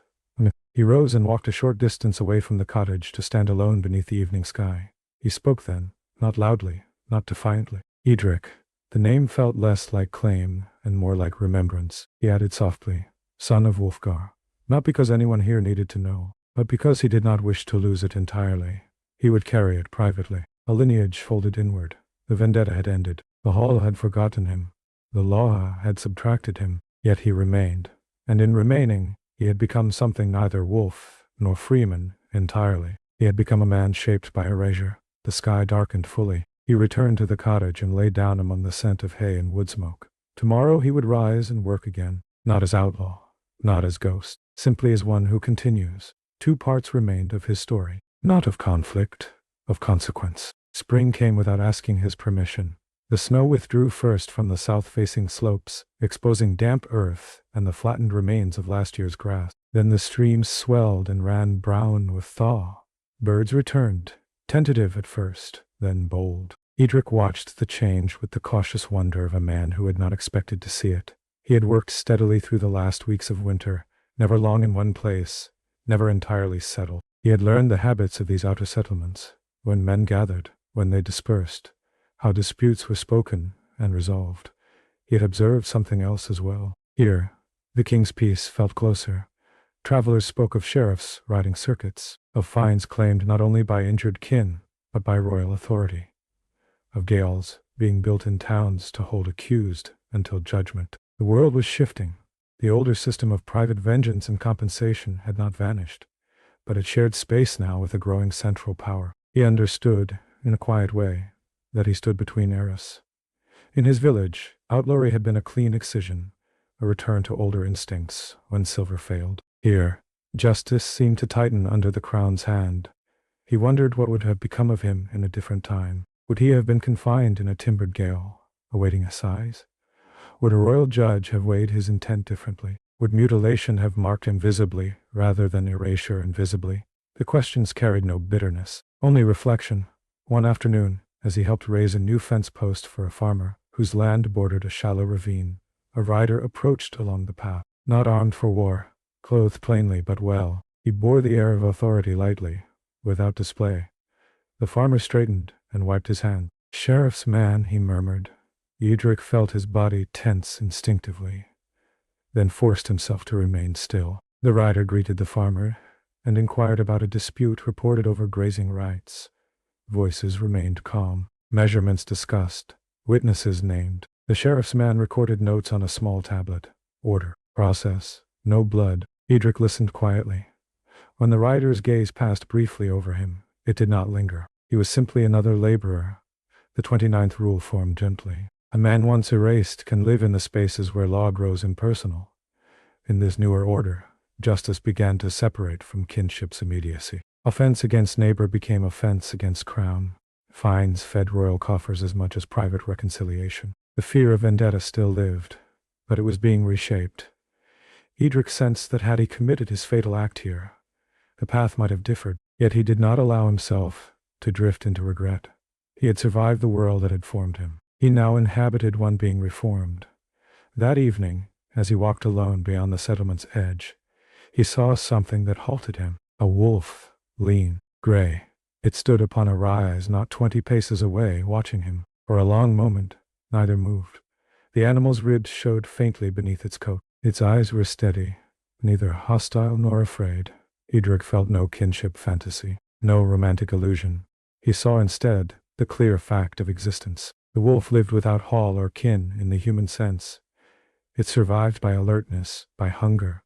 He rose and walked a short distance away from the cottage to stand alone beneath the evening sky. He spoke then, not loudly, not defiantly. Eadric. The name felt less like claim and more like remembrance. He added softly, son of Wulfgar. Not because anyone here needed to know, but because he did not wish to lose it entirely. He would carry it privately. A lineage folded inward. The vendetta had ended. The hall had forgotten him. The law had subtracted him. Yet he remained. And in remaining, he had become something neither wolf nor freeman entirely. He had become a man shaped by erasure. The sky darkened fully. He returned to the cottage and lay down among the scent of hay and wood smoke. Tomorrow he would rise and work again, not as outlaw, not as ghost, simply as one who continues. 2 parts remained of his story, not of conflict, of consequence. Spring came without asking his permission. The snow withdrew first from the south-facing slopes, exposing damp earth and the flattened remains of last year's grass. Then the streams swelled and ran brown with thaw. Birds returned, tentative at first, then bold. Eadric watched the change with the cautious wonder of a man who had not expected to see it. He had worked steadily through the last weeks of winter, never long in one place, never entirely settled. He had learned the habits of these outer settlements, when men gathered, when they dispersed, how disputes were spoken and resolved. He had observed something else as well. Here, the king's peace felt closer. Travelers spoke of sheriffs riding circuits, of fines claimed not only by injured kin, but by royal authority, of gaols being built in towns to hold accused until judgment. The world was shifting. The older system of private vengeance and compensation had not vanished, but it shared space now with a growing central power. He understood, in a quiet way, that he stood between eras. In his village, outlawry had been a clean excision, a return to older instincts when silver failed. Here, justice seemed to tighten under the crown's hand. He wondered what would have become of him in a different time. Would he have been confined in a timbered gaol, awaiting assize? Would a royal judge have weighed his intent differently? Would mutilation have marked him visibly rather than erasure invisibly? The questions carried no bitterness, only reflection. One afternoon, as he helped raise a new fence post for a farmer whose land bordered a shallow ravine, a rider approached along the path, not armed for war, clothed plainly but well. He bore the air of authority lightly, without display. The farmer straightened and wiped his hand. "Sheriff's man," he murmured. Eadric felt his body tense instinctively, then forced himself to remain still. The rider greeted the farmer and inquired about a dispute reported over grazing rights. Voices remained calm. Measurements discussed. Witnesses named. The sheriff's man recorded notes on a small tablet. Order. Process. No blood. Eadric listened quietly. When the rider's gaze passed briefly over him, it did not linger. He was simply another laborer. The 29th rule formed gently. A man once erased can live in the spaces where law grows impersonal. In this newer order, justice began to separate from kinship's immediacy. Offense against neighbor became offense against crown. Fines fed royal coffers as much as private reconciliation. The fear of vendetta still lived, but it was being reshaped. Eadric sensed that had he committed his fatal act here, the path might have differed, yet he did not allow himself to drift into regret. He had survived the world that had formed him. He now inhabited one being reformed, That evening, as he walked alone beyond the settlement's edge, he saw something that halted him. A wolf, lean, gray. It stood upon a rise not 20 paces away, watching him. For a long moment, neither moved. The animal's ribs showed faintly beneath its coat. Its eyes were steady, neither hostile nor afraid. Eadric felt no kinship fantasy, no romantic illusion. He saw instead the clear fact of existence. The wolf lived without hall or kin in the human sense. It survived by alertness, by hunger,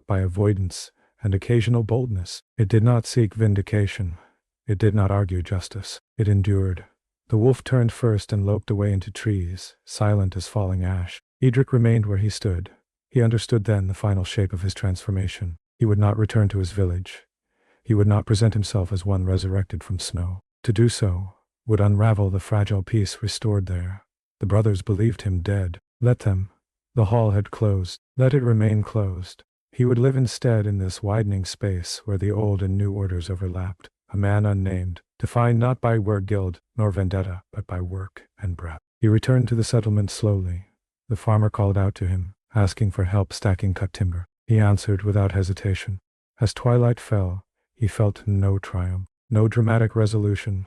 by avoidance, and occasional boldness. It did not seek vindication. It did not argue justice. It endured. The wolf turned first and loped away into trees, silent as falling ash. Eadric remained where he stood. He understood then the final shape of his transformation. He would not return to his village. He would not present himself as one resurrected from snow. To do so would unravel the fragile peace restored there. The brothers believed him dead. Let them. The hall had closed. Let it remain closed. He would live instead in this widening space where the old and new orders overlapped. A man unnamed, defined not by wergild nor vendetta, but by work and breath. He returned to the settlement slowly. The farmer called out to him, asking for help stacking cut timber. He answered without hesitation. As twilight fell, he felt no triumph, no dramatic resolution,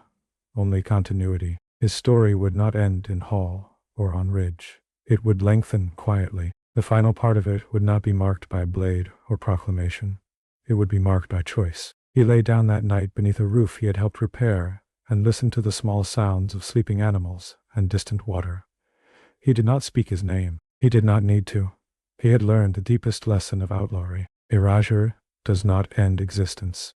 only continuity. His story would not end in hall or on ridge. It would lengthen quietly. The final part of it would not be marked by blade or proclamation. It would be marked by choice. He lay down that night beneath a roof he had helped repair and listened to the small sounds of sleeping animals and distant water. He did not speak his name. He did not need to. He had learned the deepest lesson of outlawry. Erasure does not end existence.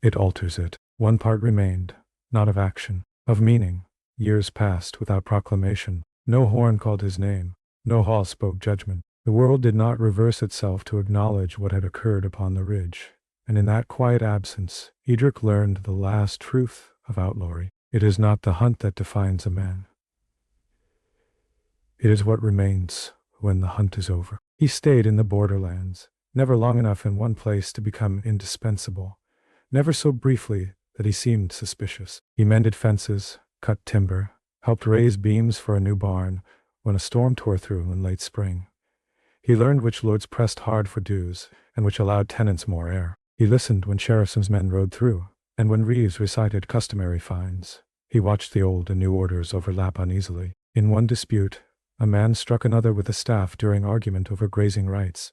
It alters it. One part remained, not of action, of meaning. Years passed without proclamation. No horn called his name. No hall spoke judgment. The world did not reverse itself to acknowledge what had occurred upon the ridge. And in that quiet absence, Eadric learned the last truth of outlawry. It is not the hunt that defines a man. It is what remains when the hunt is over. He stayed in the borderlands, never long enough in one place to become indispensable, never so briefly that he seemed suspicious. He mended fences, cut timber, helped raise beams for a new barn when a storm tore through in late spring. He learned which lords pressed hard for dues and which allowed tenants more air. He listened when sheriff's men rode through, and when reeves recited customary fines. He watched the old and new orders overlap uneasily. In one dispute, a man struck another with a staff during argument over grazing rights.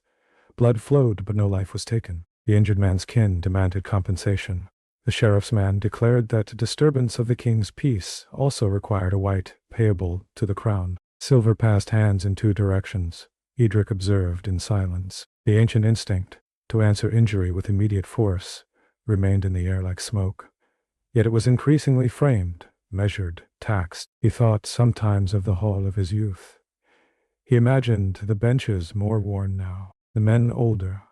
Blood flowed, but no life was taken. The injured man's kin demanded compensation. The sheriff's man declared that disturbance of the king's peace also required a white, payable to the crown. Silver passed hands in two directions. Eadric observed in silence. The ancient instinct, to answer injury with immediate force, remained in the air like smoke. Yet it was increasingly framed, measured, taxed. He thought sometimes of the hall of his youth. He imagined the benches more worn now, the men older,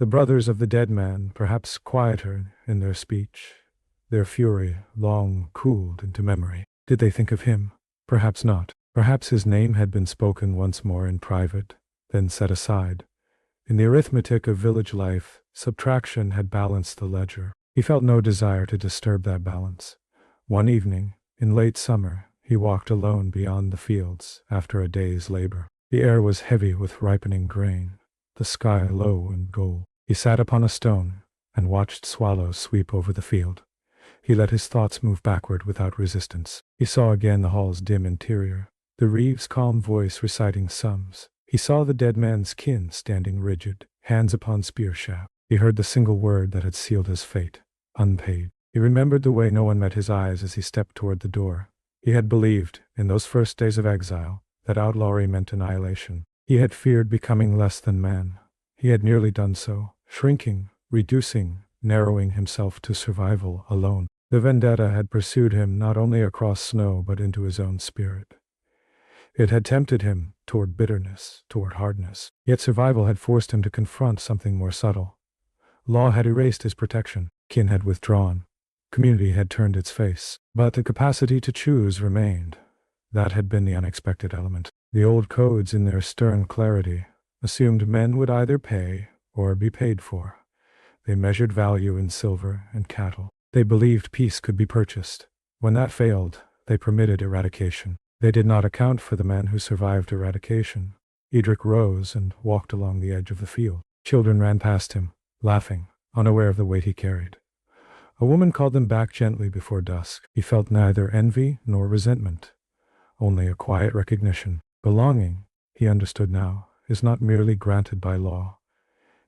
the brothers of the dead man perhaps quieter in their speech, their fury long cooled into memory. Did they think of him? Perhaps not. Perhaps his name had been spoken once more in private, then set aside. In the arithmetic of village life, subtraction had balanced the ledger. He felt no desire to disturb that balance. One evening, in late summer, he walked alone beyond the fields after a day's labor. The air was heavy with ripening grain, the sky low and gold. He sat upon a stone and watched swallows sweep over the field. He let his thoughts move backward without resistance. He saw again the hall's dim interior, the reeve's calm voice reciting sums. He saw the dead man's kin standing rigid, hands upon spear shaft. He heard the single word that had sealed his fate, unpaid. He remembered the way no one met his eyes as he stepped toward the door. He had believed, in those first days of exile, that outlawry meant annihilation. He had feared becoming less than man. He had nearly done so, shrinking, reducing, narrowing himself to survival alone. The vendetta had pursued him not only across snow but into his own spirit. It had tempted him toward bitterness, toward hardness. Yet survival had forced him to confront something more subtle. Law had erased his protection. Kin had withdrawn. Community had turned its face. But the capacity to choose remained. That had been the unexpected element. The old codes, in their stern clarity, assumed men would either pay or be paid for. They measured value in silver and cattle. They believed peace could be purchased. When that failed, they permitted eradication. They did not account for the men who survived eradication. Eadric rose and walked along the edge of the field. Children ran past him, laughing, unaware of the weight he carried. A woman called them back gently before dusk. He felt neither envy nor resentment, only a quiet recognition. Belonging, he understood now, is not merely granted by law.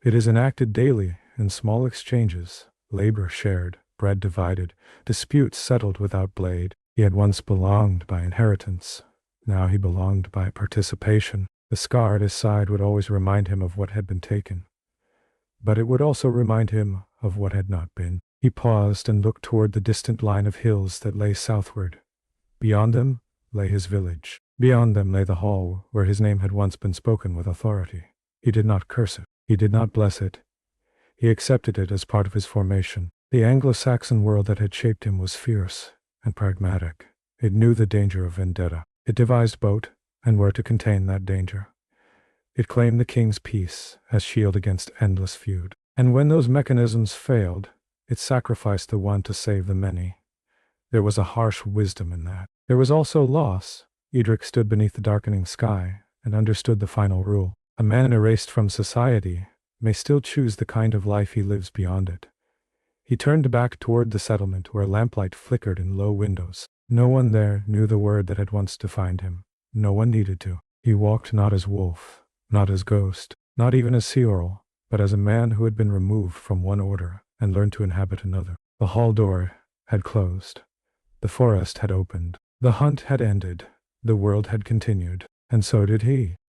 It is enacted daily in small exchanges, labor shared, bread divided, disputes settled without blade. He had once belonged by inheritance. Now he belonged by participation. The scar at his side would always remind him of what had been taken, but it would also remind him of what had not been. He paused and looked toward the distant line of hills that lay southward. Beyond them lay his village. Beyond them lay the hall where his name had once been spoken with authority. He did not curse it. He did not bless it. He accepted it as part of his formation. The Anglo-Saxon world that had shaped him was fierce and pragmatic. It knew the danger of vendetta. It devised both and where to contain that danger. It claimed the king's peace as shield against endless feud. And when those mechanisms failed, it sacrificed the one to save the many. There was a harsh wisdom in that. There was also loss. Eadric stood beneath the darkening sky and understood the final rule. A man erased from society may still choose the kind of life he lives beyond it. He turned back toward the settlement where lamplight flickered in low windows. No one there knew the word that had once defined him. No one needed to. He walked not as wolf, not as ghost, not even as sea oral, but as a man who had been removed from one order and learned to inhabit another. The hall door had closed. The forest had opened. The hunt had ended. The world had continued. And so did he.